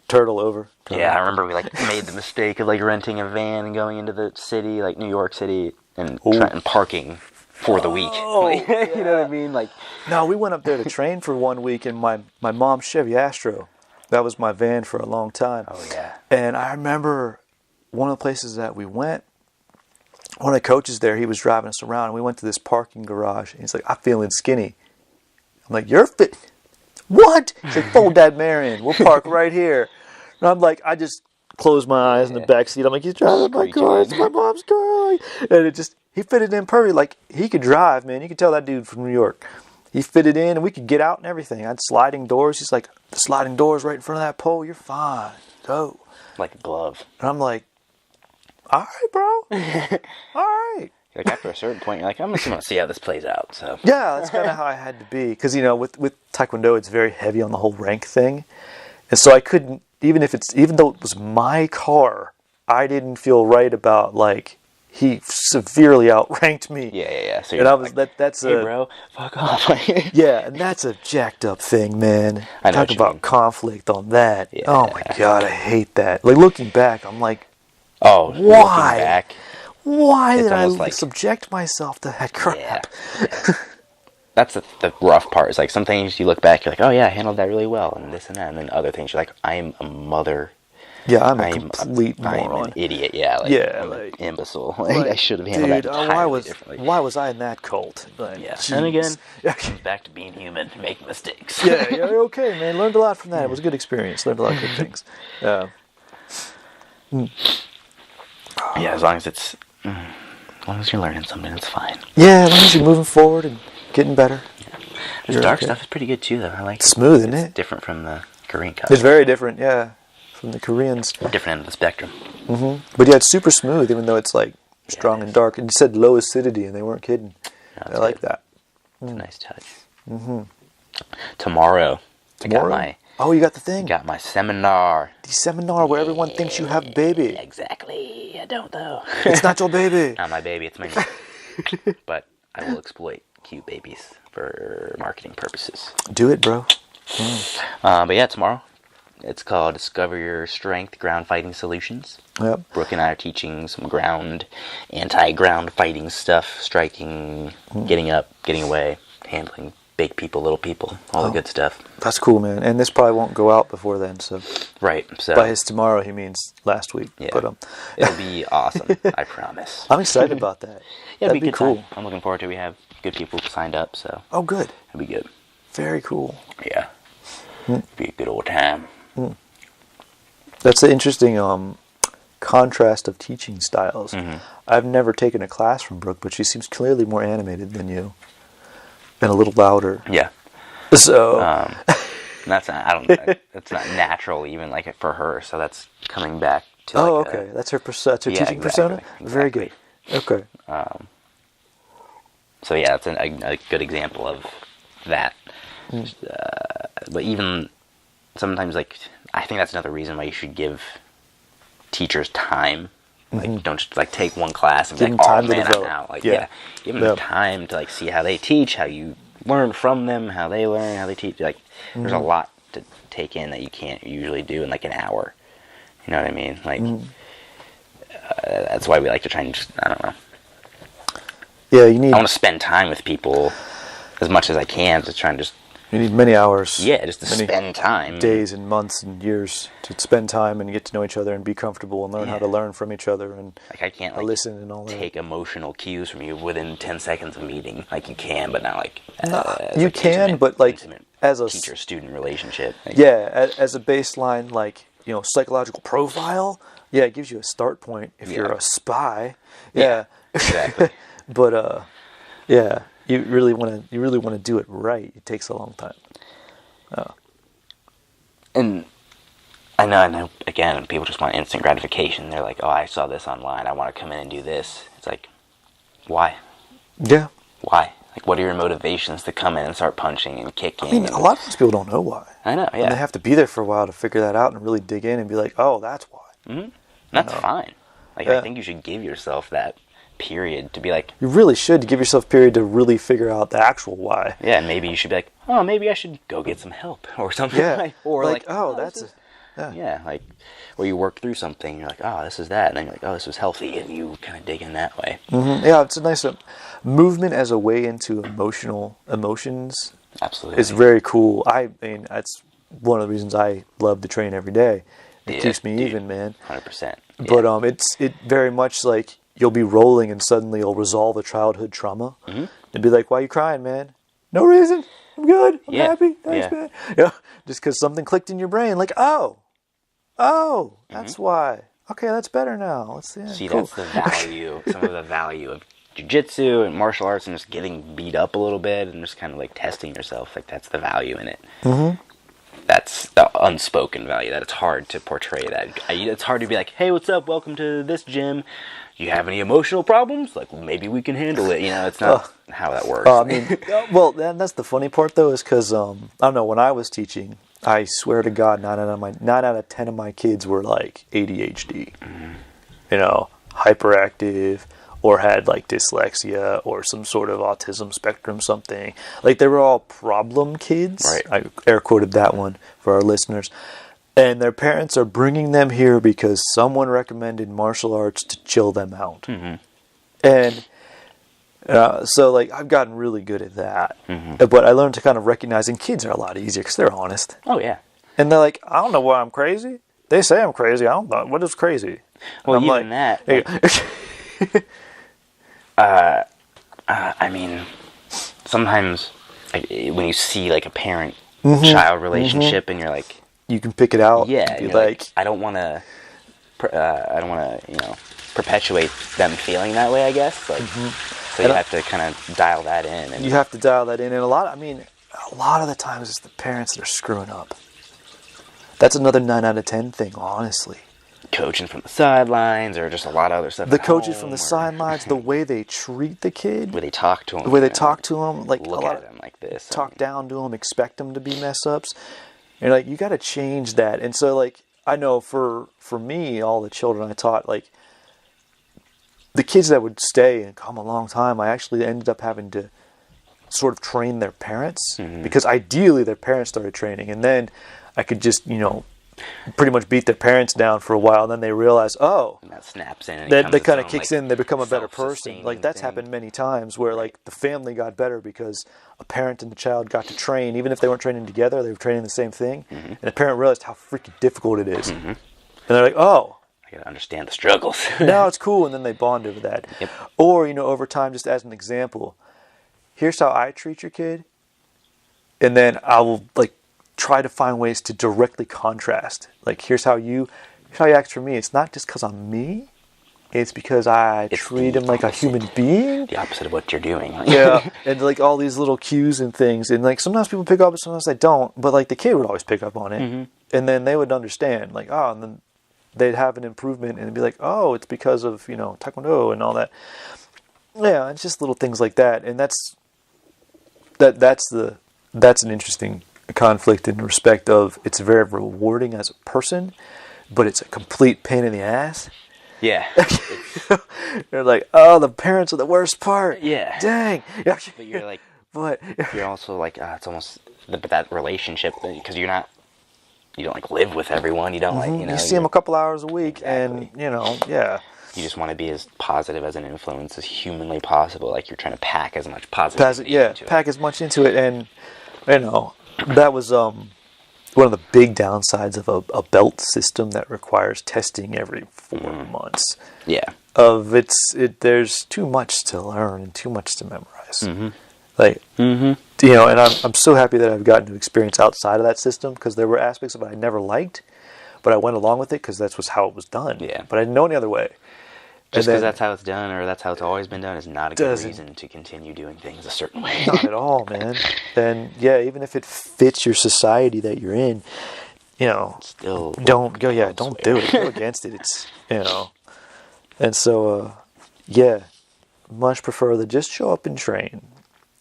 turtle over. Yeah, I remember we like made the mistake of like renting a van and going into the city, like New York City, and parking for the week. Like, you know what I mean? Like, no, we went up there to train for 1 week in my mom's Chevy Astro. That was my van for a long time. Oh yeah. And I remember one of the places that we went. One of the coaches there, he was driving us around, and we went to this parking garage. And he's like, "I'm feeling skinny." I'm like, "You're fit? What?" He's like, "Fold that mare in. We'll park right here." And I'm like, I just closed my eyes in the back seat. I'm like, "He's driving my car. It's my mom's car." And it just, he fitted in perfect. Like, he could drive, man. You could tell that dude from New York. He fitted in, and we could get out and everything. I had sliding doors. He's like, "The sliding doors right in front of that pole. You're fine. Go." Like a glove. And I'm like, all right, bro. All right. Like after a certain point, you're like, I'm just going to see how this plays out. So yeah, that's kind of how I had to be. Because, you know, with Taekwondo, it's very heavy on the whole rank thing. And so I couldn't, even though it was my car, I didn't feel right about, like, he severely outranked me. Yeah. So and I was, like, that's hey, bro, fuck off. yeah, and that's a jacked up thing, man. I know Talk about conflict on that. Yeah. Oh, my God, I hate that. Like, looking back, I'm like, oh, why? Back, why did I subject myself to that crap? Yeah. That's the rough part. Is like some things you look back, you're like, oh yeah, I handled that really well, and this and that, and then other things you're like, I'm a mother. Yeah, I'm a complete moron. I'm an idiot. Yeah, like, I'm an imbecile. Like, I should have handled that entirely differently. Why was I in that cult? Like, yeah, and again, it comes back to being human, make mistakes. yeah, you're okay, man. Learned a lot from that. It was a good experience. Learned a lot of good things. Yeah, as long as you're learning something, it's fine. Yeah, as long as you're moving forward and getting better. Yeah. This dark stuff is pretty good too, though. I like it. Smooth, isn't it? It's different from the Korean cup. It's very different, yeah, from the Koreans. Different end of the spectrum. Mm-hmm. But yeah, it's super smooth, even though it's like strong and dark. And you said low acidity, and they weren't kidding. No, I like that. It's a nice touch. Mm-hmm. Tomorrow. Oh, you got the thing. Got my seminar. The seminar where everyone thinks you have baby. Exactly. I don't though. It's not your baby. Not my baby. It's my niece. But I will exploit cute babies for marketing purposes. Do it, bro. But yeah, tomorrow. It's called Discover Your Strength Ground Fighting Solutions. Yep. Brooke and I are teaching some anti-ground fighting stuff. Striking, getting up, getting away, handling big people, little people, all the good stuff. That's cool, man. And this probably won't go out before then, so. Right. So by his tomorrow, he means last week. Yeah. But, it'll be awesome. I promise. I'm excited about that. Yeah, that'd be cool. Time. I'm looking forward to it. We have good people signed up, so. Oh, good. It'll be good. Very cool. Yeah. It'll be a good old time. That's an interesting contrast of teaching styles. Mm-hmm. I've never taken a class from Brooke, but she seems clearly more animated than you. And a little louder. Yeah. So that's not natural even like for her. So that's coming back to. Okay. That's her teaching persona. Exactly. Very good. Okay. So yeah, that's a good example of that. But even sometimes, like, I think that's another reason why you should give teachers time. Like, don't just like take one class and be like, "Oh man, I'm out." Like, give them time to like see how they teach, how you learn from them, how they learn, how they teach. Like, there's a lot to take in that you can't usually do in like an hour. You know what I mean? Like, that's why we like to try and just, I don't know. Yeah, I want to spend time with people as much as I can to try and just. You need many hours. Yeah, just to spend time. Days and months and years to spend time and get to know each other and be comfortable and learn how to learn from each other and like I can't like listen and all that. Take emotional cues from you within 10 seconds of meeting. Like you can, but not like you like can, but like as a teacher-student relationship. Like, as a baseline, like psychological profile. Yeah, it gives you a start point if you're a spy. Yeah, exactly. But You really want to do it right. It takes a long time. And I know. Again, people just want instant gratification. They're like, "Oh, I saw this online. I want to come in and do this." It's like, why? Yeah. Why? Like, what are your motivations to come in and start punching and kicking? I mean, a lot of those people don't know why. I know, yeah. And they have to be there for a while to figure that out and really dig in and be like, oh, that's why. Mm-hmm. That's fine. Like, I think you should give yourself that period to be like... You really should give yourself a period to really figure out the actual why. Yeah, and maybe you should be like, oh, maybe I should go get some help or something. Yeah. Or like oh, that's... Yeah, like, or you work through something, you're like, oh, this is that, and then you're like, oh, this was healthy, and you kind of dig in that way. Mm-hmm. Yeah, it's a nice movement as a way into emotions. Absolutely. It's very cool. I mean, that's one of the reasons I love to train every day. It keeps me even, man. 100%. Yeah. But it very much like you'll be rolling and suddenly you'll resolve a childhood trauma and be like, why are you crying, man? No reason. I'm good. I'm happy. Thanks, man. Yeah, just because something clicked in your brain, like, oh, that's why. Okay, that's better now. Let's see. Cool. That's the value, some of the value of jiu-jitsu and martial arts, and just getting beat up a little bit and just kind of like testing yourself. Like, that's the value in it. Mm-hmm. That's the unspoken value. That it's hard to portray that. It's hard to be like, hey, what's up? Welcome to this gym. You have any emotional problems? Like, maybe we can handle it. You know, it's not how that works. I mean, well, that's the funny part though, is because I don't know. When I was teaching, I swear to God, 9 out of 10 of my kids were like ADHD. Mm-hmm. You know, hyperactive, or had like dyslexia or some sort of autism spectrum something. Like, they were all problem kids. Right. I air quoted that one for our listeners. And their parents are bringing them here because someone recommended martial arts to chill them out. Mm-hmm. And so, like, I've gotten really good at that. Mm-hmm. But I learned to kind of recognize, and kids are a lot easier because they're honest. Oh, yeah. And they're like, I don't know why I'm crazy. They say I'm crazy. I don't know. What is crazy? Well, even like, that. Hey. I mean, sometimes like, when you see like a parent-child relationship, and you're like, you can pick it out. Yeah, and like, I don't want to, perpetuate them feeling that way, I guess. Like, so you have to kind of dial that in. And you have to dial that in, and a lot of the times it's the parents that are screwing up. That's another 9 out of 10 thing, honestly. Coaching from the sidelines, or just a lot of other stuff. The coaches from the sidelines, the way they treat the kid, the way they talk to him, like look at him like this, talk down to him, expect them to be mess ups. You're like, you got to change that. And so, like, I know for me, all the children I taught, like, the kids that would stay and come a long time, I actually ended up having to sort of train their parents, because ideally their parents started training, and then I could just, pretty much beat their parents down for a while, and then they realize, and that snaps in, and that kind of kicks in, they become a better person. Like, that's happened many times where like the family got better because a parent and the child got to train, even if they weren't training together, they were training the same thing, and the parent realized how freaking difficult it is, and they're like, I gotta understand the struggles. Now it's cool, and then they bond over that. Yep. Or, over time, just as an example, here's how I treat your kid, and then I will like try to find ways to directly contrast. Like, here's how you act for me. It's not just because I'm me. It's because I treat him like a human being. The opposite of what you're doing. Yeah, and like all these little cues and things. And like sometimes people pick up, sometimes they don't. But like the kid would always pick up on it, and then they would understand. Like, and then they'd have an improvement, and it'd be like, it's because of taekwondo and all that. Yeah, it's just little things like that, and that's an interesting conflict in respect of it's very rewarding as a person, but it's a complete pain in the ass. Yeah. You're like, the parents are the worst part. Yeah. Dang. But you're like, you're also like, it's almost that relationship, because you don't like live with everyone. You don't like, you see them a couple hours a week, and yeah. You just want to be as positive as an influence as humanly possible. Like, you're trying to pack as much positivity into it. Pack as much into it, and that was one of the big downsides of a belt system that requires testing every 4 months. Yeah. There's too much to learn and too much to memorize. And I'm so happy that I've gotten to experience outside of that system, because there were aspects of it I never liked, but I went along with it because that's how it was done. Yeah. But I didn't know any other way. Just because that's how it's done, or that's how it's always been done, is not a good reason to continue doing things a certain way. Not at all, man. And even if it fits your society that you're in, still don't do it. Go against it. It's and so much prefer to just show up and train.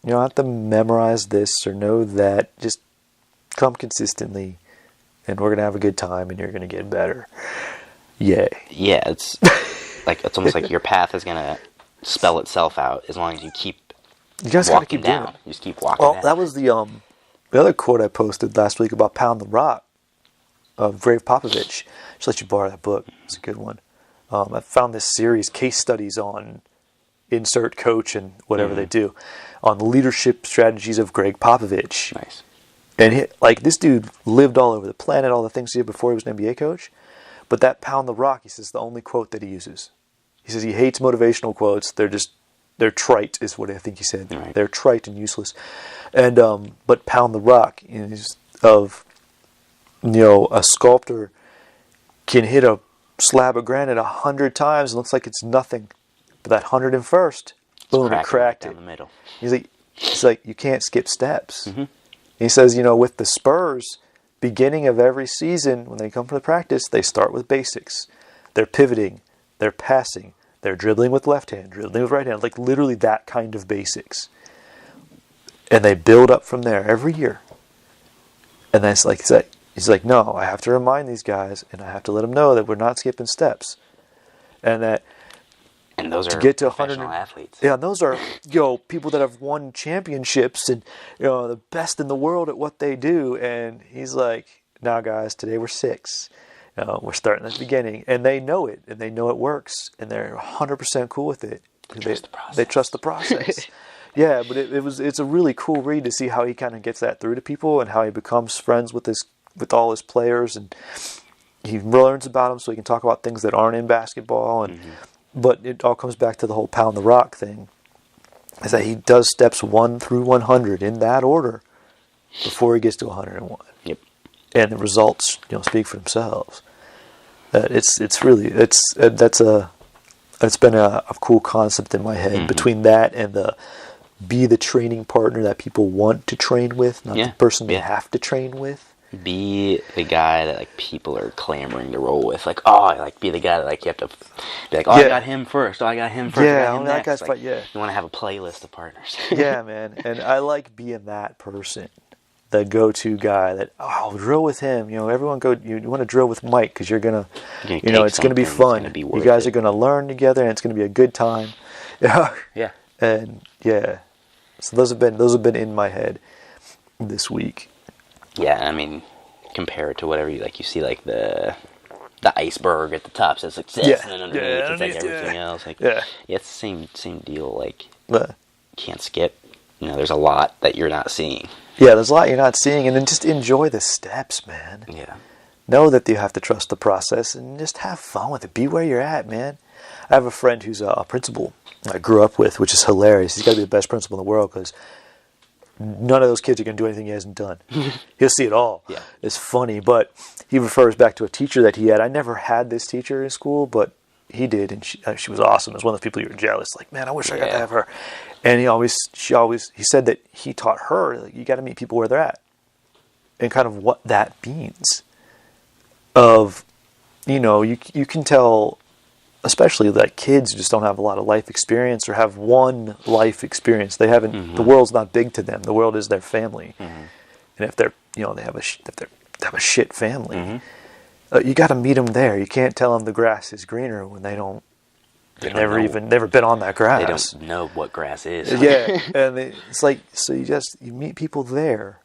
You don't have to memorize this or know that. Just come consistently, and we're going to have a good time, and you're going to get better. Yay. Yeah, it's almost like your path is going to spell itself out as long as you keep walking down. You just keep walking down. That was the other quote I posted last week about Pound the Rock of Grave Popovich. Just let you borrow that book. It's a good one. I found this series, case studies on insert coach and whatever they do, on the leadership strategies of Greg Popovich. Nice. And this dude lived all over the planet, all the things he did before he was an NBA coach. But that Pound the Rock, he says, the only quote that he uses. He says he hates motivational quotes. They're trite, is what I think he said. Right. They're trite and useless. And but Pound the Rock is of, a sculptor can hit a slab of granite 100 times and looks like it's nothing. But that 101st, boom, it cracked down the middle. He's like, you can't skip steps. Mm-hmm. He says, with the Spurs, beginning of every season, when they come for the practice, they start with basics. They're pivoting, they're passing, they're dribbling with left hand, dribbling with right hand, like literally that kind of basics. And they build up from there every year. And that's like, he's like, no, I have to remind these guys, and I have to let them know that we're not skipping steps. And that... And those are to get to professional athletes. Yeah, and those are people that have won championships and the best in the world at what they do. And he's like, "Nah, guys, today we're 6. We're starting at the beginning, and they know it, and they know it works, and they're 100% cool with it. They trust the process. Yeah, but it's a really cool read to see how he kind of gets that through to people and how he becomes friends with all his players, and he learns about them so he can talk about things that aren't in basketball and. Mm-hmm. But it all comes back to the whole Pound the Rock thing, is that he does steps 1 through 100 in that order before he gets to 101. Yep. And the results, speak for themselves. It's been a cool concept in my head between that and be the training partner that people want to train with, not the person they have to train with. Be the guy that people are clamoring to roll with. Be the guy that you have to be like, I got him first. I got him first. Yeah, that guy's fight. Yeah, you want to have a playlist of partners. Yeah, man, and I like being that person, the go-to guy that drill with him. Everyone go. You want to drill with Mike because you're gonna it's gonna be fun. You guys are gonna learn together, and it's gonna be a good time. Yeah. Yeah. And so those have been in my head this week. Yeah, I mean, compare it to whatever you see, the iceberg at the top says success, and then underneath it's everything else. It's the same deal. Can't skip. There's a lot that you're not seeing. Yeah, there's a lot you're not seeing, and then just enjoy the steps, man. Yeah. Know that you have to trust the process and just have fun with it. Be where you're at, man. I have a friend who's a principal I grew up with, which is hilarious. He's got to be the best principal in the world because none of those kids are going to do anything he hasn't done. He'll see it all. Yeah. It's funny, but he refers back to a teacher that he had. I never had this teacher in school, but he did, and she was awesome. It was one of the people you were jealous. Like, man, I wish I got to have her. And he said that he taught her, you got to meet people where they're at. And kind of what that means. Of, you can tell, especially that kids just don't have a lot of life experience or have one life experience. They haven't. The world's not big to them. The world is their family, and if they're they have a shit family, you got to meet them there. You can't tell them the grass is greener when they've never been on that grass. They don't know what grass is. Yeah, and it's like you meet people there,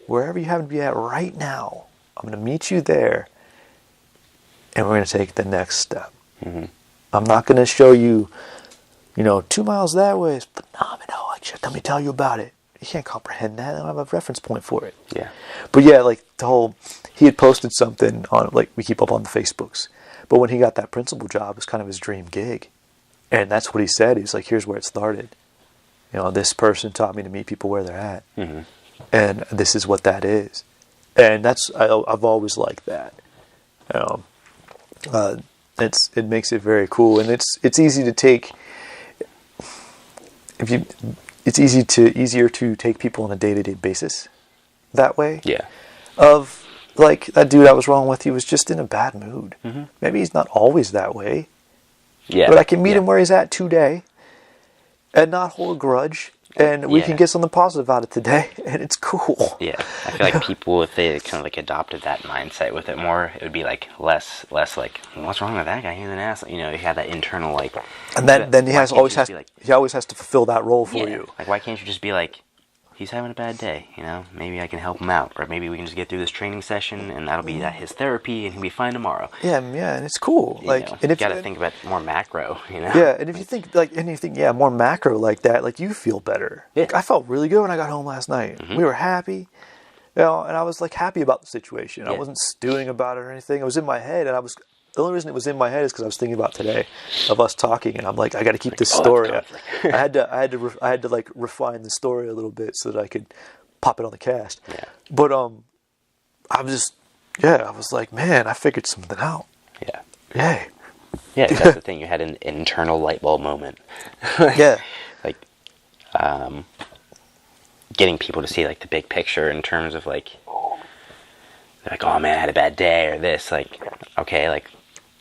wherever you happen to be at right now. I'm going to meet you there, and we're going to take the next step. I'm not going to show you, 2 miles that way is phenomenal. Let me tell you about it. You can't comprehend that. I don't have a reference point for it. Yeah. But he had posted something on, we keep up on the Facebooks. But when he got that principal job, it was kind of his dream gig. And that's what he said. He's like, here's where it started. This person taught me to meet people where they're at. And this is what that is. And I've always liked that. It makes it very cool, and it's easy to take. It's easier to take people on a day-to-day basis, that way. Yeah. Of that dude I was wrong with, he was just in a bad mood. Maybe he's not always that way. Yeah. But I can meet him where he's at today, and not hold a grudge. and we can get something positive out of today, and it's cool. Yeah, I feel like people, if they kind of like adopted that mindset with it more, it would be like less like, what's wrong with that guy? He's an asshole. You know, you have that internal like. And then he always has to fulfill that role for you. Like, why can't you just be like, he's having a bad day, you know? Maybe I can help him out, or maybe we can just get through this training session, and that'll be his therapy, and he'll be fine tomorrow. Yeah, and it's cool. Like, and if you gotta think about more macro, you know. Yeah, and if you think like anything, more macro like that, like you feel better. Yeah. Like, I felt really good when I got home last night. Mm-hmm. We were happy, and I was like happy about the situation. I wasn't stewing about it or anything. It was in my head, and the only reason it was in my head is because I was thinking about today, of us talking, and I'm like, I got to keep this story. I had to like refine the story a little bit so that I could pop it on the cast. Yeah. But I was like, man, I figured something out. Yeah. Yay. Yeah, that's the thing. You had an internal light bulb moment. Yeah. Like, getting people to see like the big picture in terms of like, oh man, I had a bad day, or this. Like, okay, like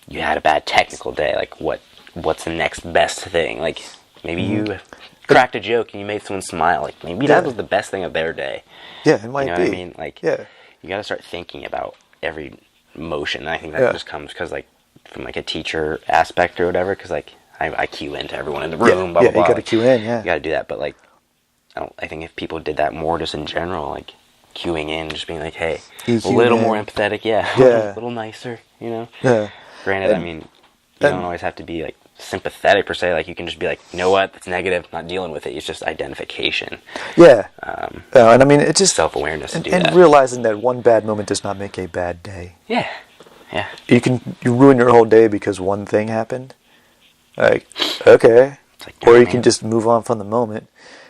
you had a bad technical day. Like, what's the next best thing? Like, maybe you cracked a joke and you made someone smile. Like, maybe that was the best thing of their day. Yeah, it might be. You know what I mean? Like, you got to start thinking about every motion. And I think that just comes because, like, from like a teacher aspect or whatever. Because like I cue into everyone in the room. Blah, blah, blah. You got to cue in. Yeah, you got to do that. But like, I think if people did that more, just in general, like cueing in, just being like, hey, a little more empathetic, a little nicer, you know. Yeah. Granted, I mean, you don't always have to be like sympathetic per se. Like, you can just be like, you know what, that's negative, not dealing with it. It's just identification. Yeah. And I mean, it's just self-awareness to do that. And realizing that one bad moment does not make a bad day. Yeah. Yeah. You ruin your whole day because one thing happened. Like, okay. Like, or you can just move on from the moment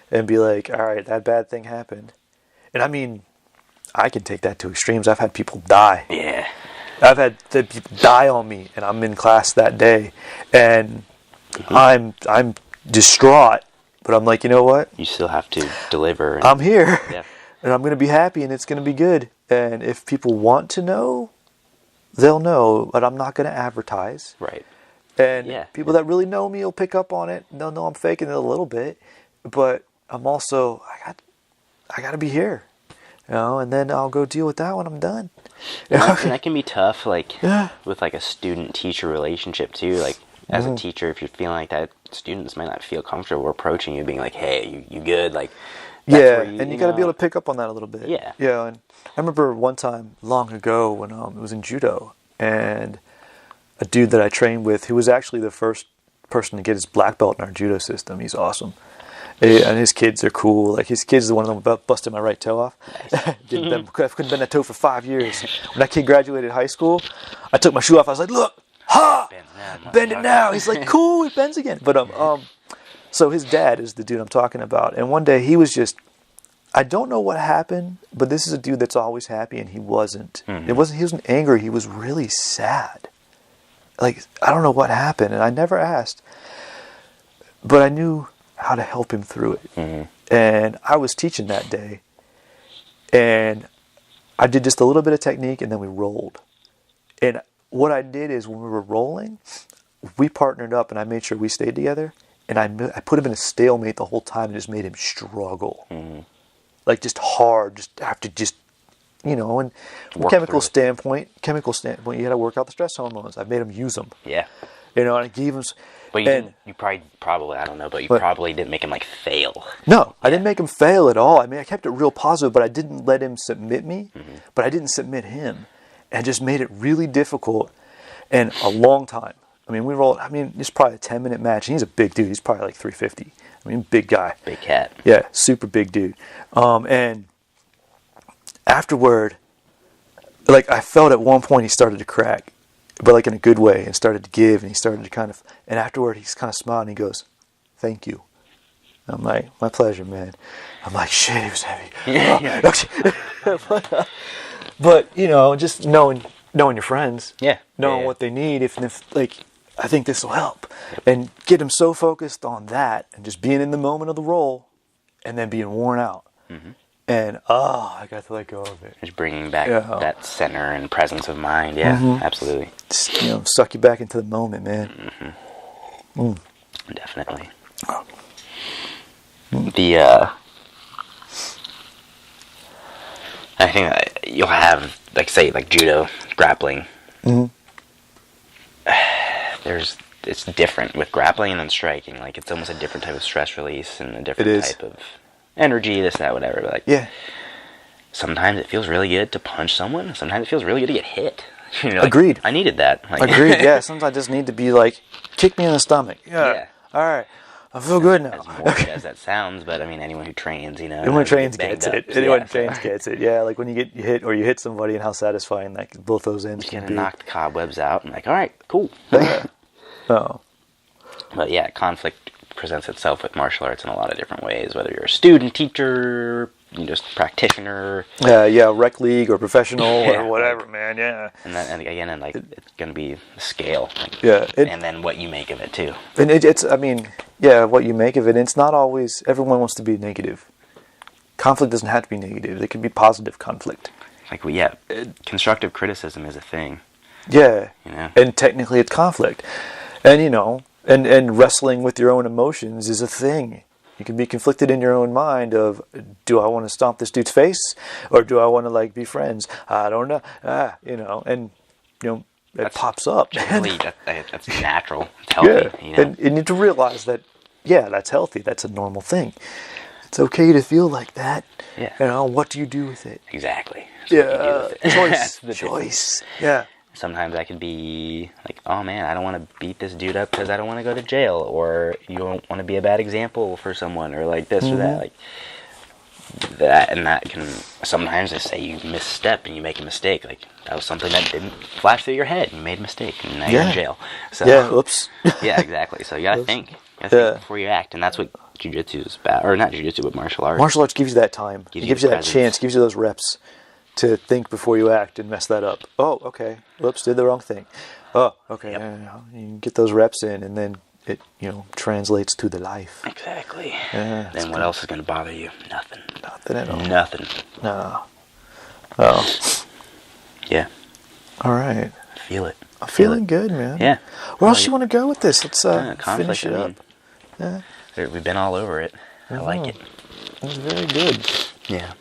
and be like, all right, that bad thing happened. And I mean, I can take that to extremes. I've had people die. Yeah. I've had people die on me, and I'm in class that day, and I'm distraught. But I'm like, you know what? You still have to deliver. I'm here, and I'm going to be happy, and it's going to be good. And if people want to know, they'll know. But I'm not going to advertise. Right. And people that really know me will pick up on it. They'll know I'm faking it a little bit, but I'm also I got to be here. You know, and then I'll go deal with that when I'm done. And that can be tough, like, with, like, a student-teacher relationship, too. Like, as a teacher, if you're feeling like that, students might not feel comfortable approaching you, being like, hey, you good? Like, that's and you got to be able to pick up on that a little bit. Yeah. Yeah, and I remember one time long ago when it was in judo, and a dude that I trained with, who was actually the first person to get his black belt in our judo system. He's awesome. And his kids are cool. Like, his kids is the one of them busted my right toe off. I couldn't bend that toe for 5 years. When that kid graduated high school, I took my shoe off. I was like, look, bend it now. He's like, cool, it bends again. But so his dad is the dude I'm talking about. And one day he was just, I don't know what happened, but this is a dude that's always happy, and he wasn't. He wasn't angry. He was really sad. Like, I don't know what happened, and I never asked. But I knew how to help him through it. And I was teaching that day, and I did just a little bit of technique, and then we rolled. And what I did is, when we were rolling, we partnered up, and I made sure we stayed together, and I put him in a stalemate the whole time and just made him struggle. Like, just hard, just have to just, you know, and from a chemical standpoint, you got to work out the stress hormones. I made him use them. Yeah. You know, and I gave him... But you probably, I don't know, but you probably didn't make him, like, fail. No, I didn't make him fail at all. I mean, I kept it real positive, but I didn't let him submit me, but I didn't submit him. And I just made it really difficult and a long time. I mean, it's probably a 10-minute match, and he's a big dude. He's probably like 350. I mean, big guy. Big cat. Yeah, super big dude. And afterward, like, I felt at one point he started to crack, but like in a good way, and started to give, and he started to kind of, and afterward he's kind of smiled, and he goes, thank you. And I'm like, my pleasure, man. I'm like, shit, he was heavy. But, you know, just knowing your friends, knowing what they need, if like, I think this will help, and get them so focused on that, and just being in the moment of the roll, and then being worn out. And, I got to let go of it. Just bringing back that center and presence of mind. Yeah, absolutely. Just, you know, suck you back into the moment, man. Definitely. I think that you'll have, like, say, like judo, grappling. Mm-hmm. It's different with grappling and then striking. Like, it's almost a different type of stress release and a different type of energy, this, that, whatever. But, like, yeah. Sometimes it feels really good to punch someone. Sometimes it feels really good to get hit. Like, agreed. I needed that. Like, agreed. Yeah. Sometimes I just need to be like, kick me in the stomach. Yeah. All right. I feel good now. As morbid as that sounds, but I mean, anyone who trains, anyone who trains gets it. Anyone trains gets it. Yeah. Like when you get hit or you hit somebody, and how satisfying that both those ends can be. Knock the cobwebs out and like, all right, cool. Yeah. Oh. But yeah, conflict presents itself with martial arts in a lot of different ways. Whether you're a student, teacher, just practitioner. Rec league or professional or whatever, man. Yeah. And it's gonna be the scale. Like, and then what you make of it too. And what you make of it. It's not always everyone wants to be negative. Conflict doesn't have to be negative. It can be positive conflict. Like constructive criticism is a thing. Yeah. And technically it's conflict. And and wrestling with your own emotions is a thing. You can be conflicted in your own mind of, do I want to stomp this dude's face or do I want to like be friends? I don't know. It pops up. That's natural. It's healthy. Yeah. And you need to realize that, that's healthy. That's a normal thing. It's okay to feel like that. Yeah. What do you do with it? Exactly. Choice. Yeah. Sometimes I could be like, oh man, I don't want to beat this dude up because I don't want to go to jail, or you don't want to be a bad example for someone, or like this or that, like that, and that can sometimes they say you misstep and you make a mistake, like that was something that didn't flash through your head, and you made a mistake, and now you're in jail. So oops. Yeah, exactly. So you gotta think. Before you act, and that's what jiu-jitsu is about, or not jiu-jitsu, but martial arts. Martial arts gives you that time. It gives you that chance. Gives you those reps to think before you act and mess that up. Oh, okay. Whoops, did the wrong thing. Oh, okay. Yep. You get those reps in, and then it translates to the life. Exactly. Yeah, then what else is going to bother you? Nothing. Nothing at all. Nothing. No. Oh. Yeah. All right. Feel it. I'm feeling good, man. Yeah. Where else you want to go with this? Let's finish it up. Yeah. We've been all over it. I like it. It was very good. Yeah.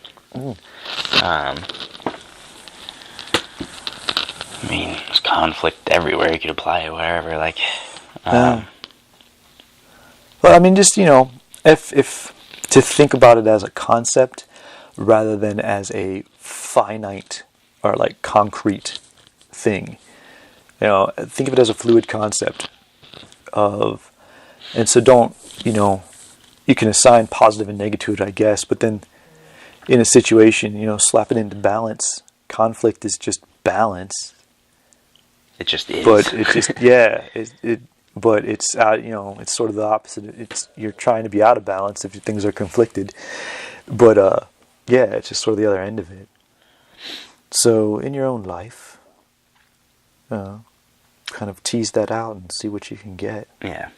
There's conflict everywhere. You could apply it wherever. Like, well, just if to think about it as a concept rather than as a finite or like concrete thing. Think of it as a fluid concept and so don't, you can assign positive and negative to it, I guess, but then in a situation, slap it into balance. Conflict is just balance. It just is. But it just, but it's out, it's sort of the opposite. You're trying to be out of balance if things are conflicted. But, it's just sort of the other end of it. So in your own life, kind of tease that out and see what you can get. Yeah.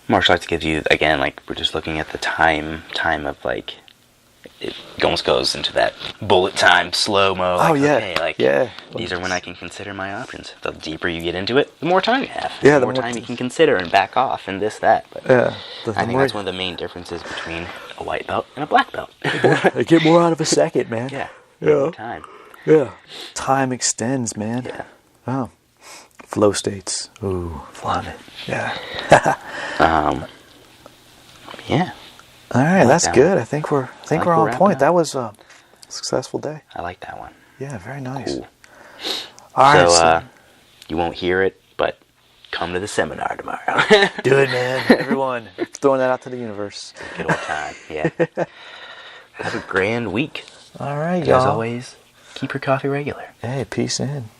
Martial arts gives you, again, like, we're just looking at the time of, like, it almost goes into that bullet time, slow-mo. Like, these are when I can consider my options. The deeper you get into it, the more time you have. Yeah, the more time you can consider and back off and this, that. But I think that's one of the main differences between a white belt and a black belt. You get more out of a second, man. Yeah. Time. Yeah. Time extends, man. Yeah. Oh. Flow states. Ooh, love it. Yeah. Yeah. All right, that's good. I think we're on point. That was a successful day. I like that one. Yeah, very nice. Cool. All right. So you won't hear it, but come to the seminar tomorrow. Do it, man. Everyone, throwing that out to the universe. Good old time. Yeah. Have a grand week. All right, y'all. As always, keep your coffee regular. Hey, peace in.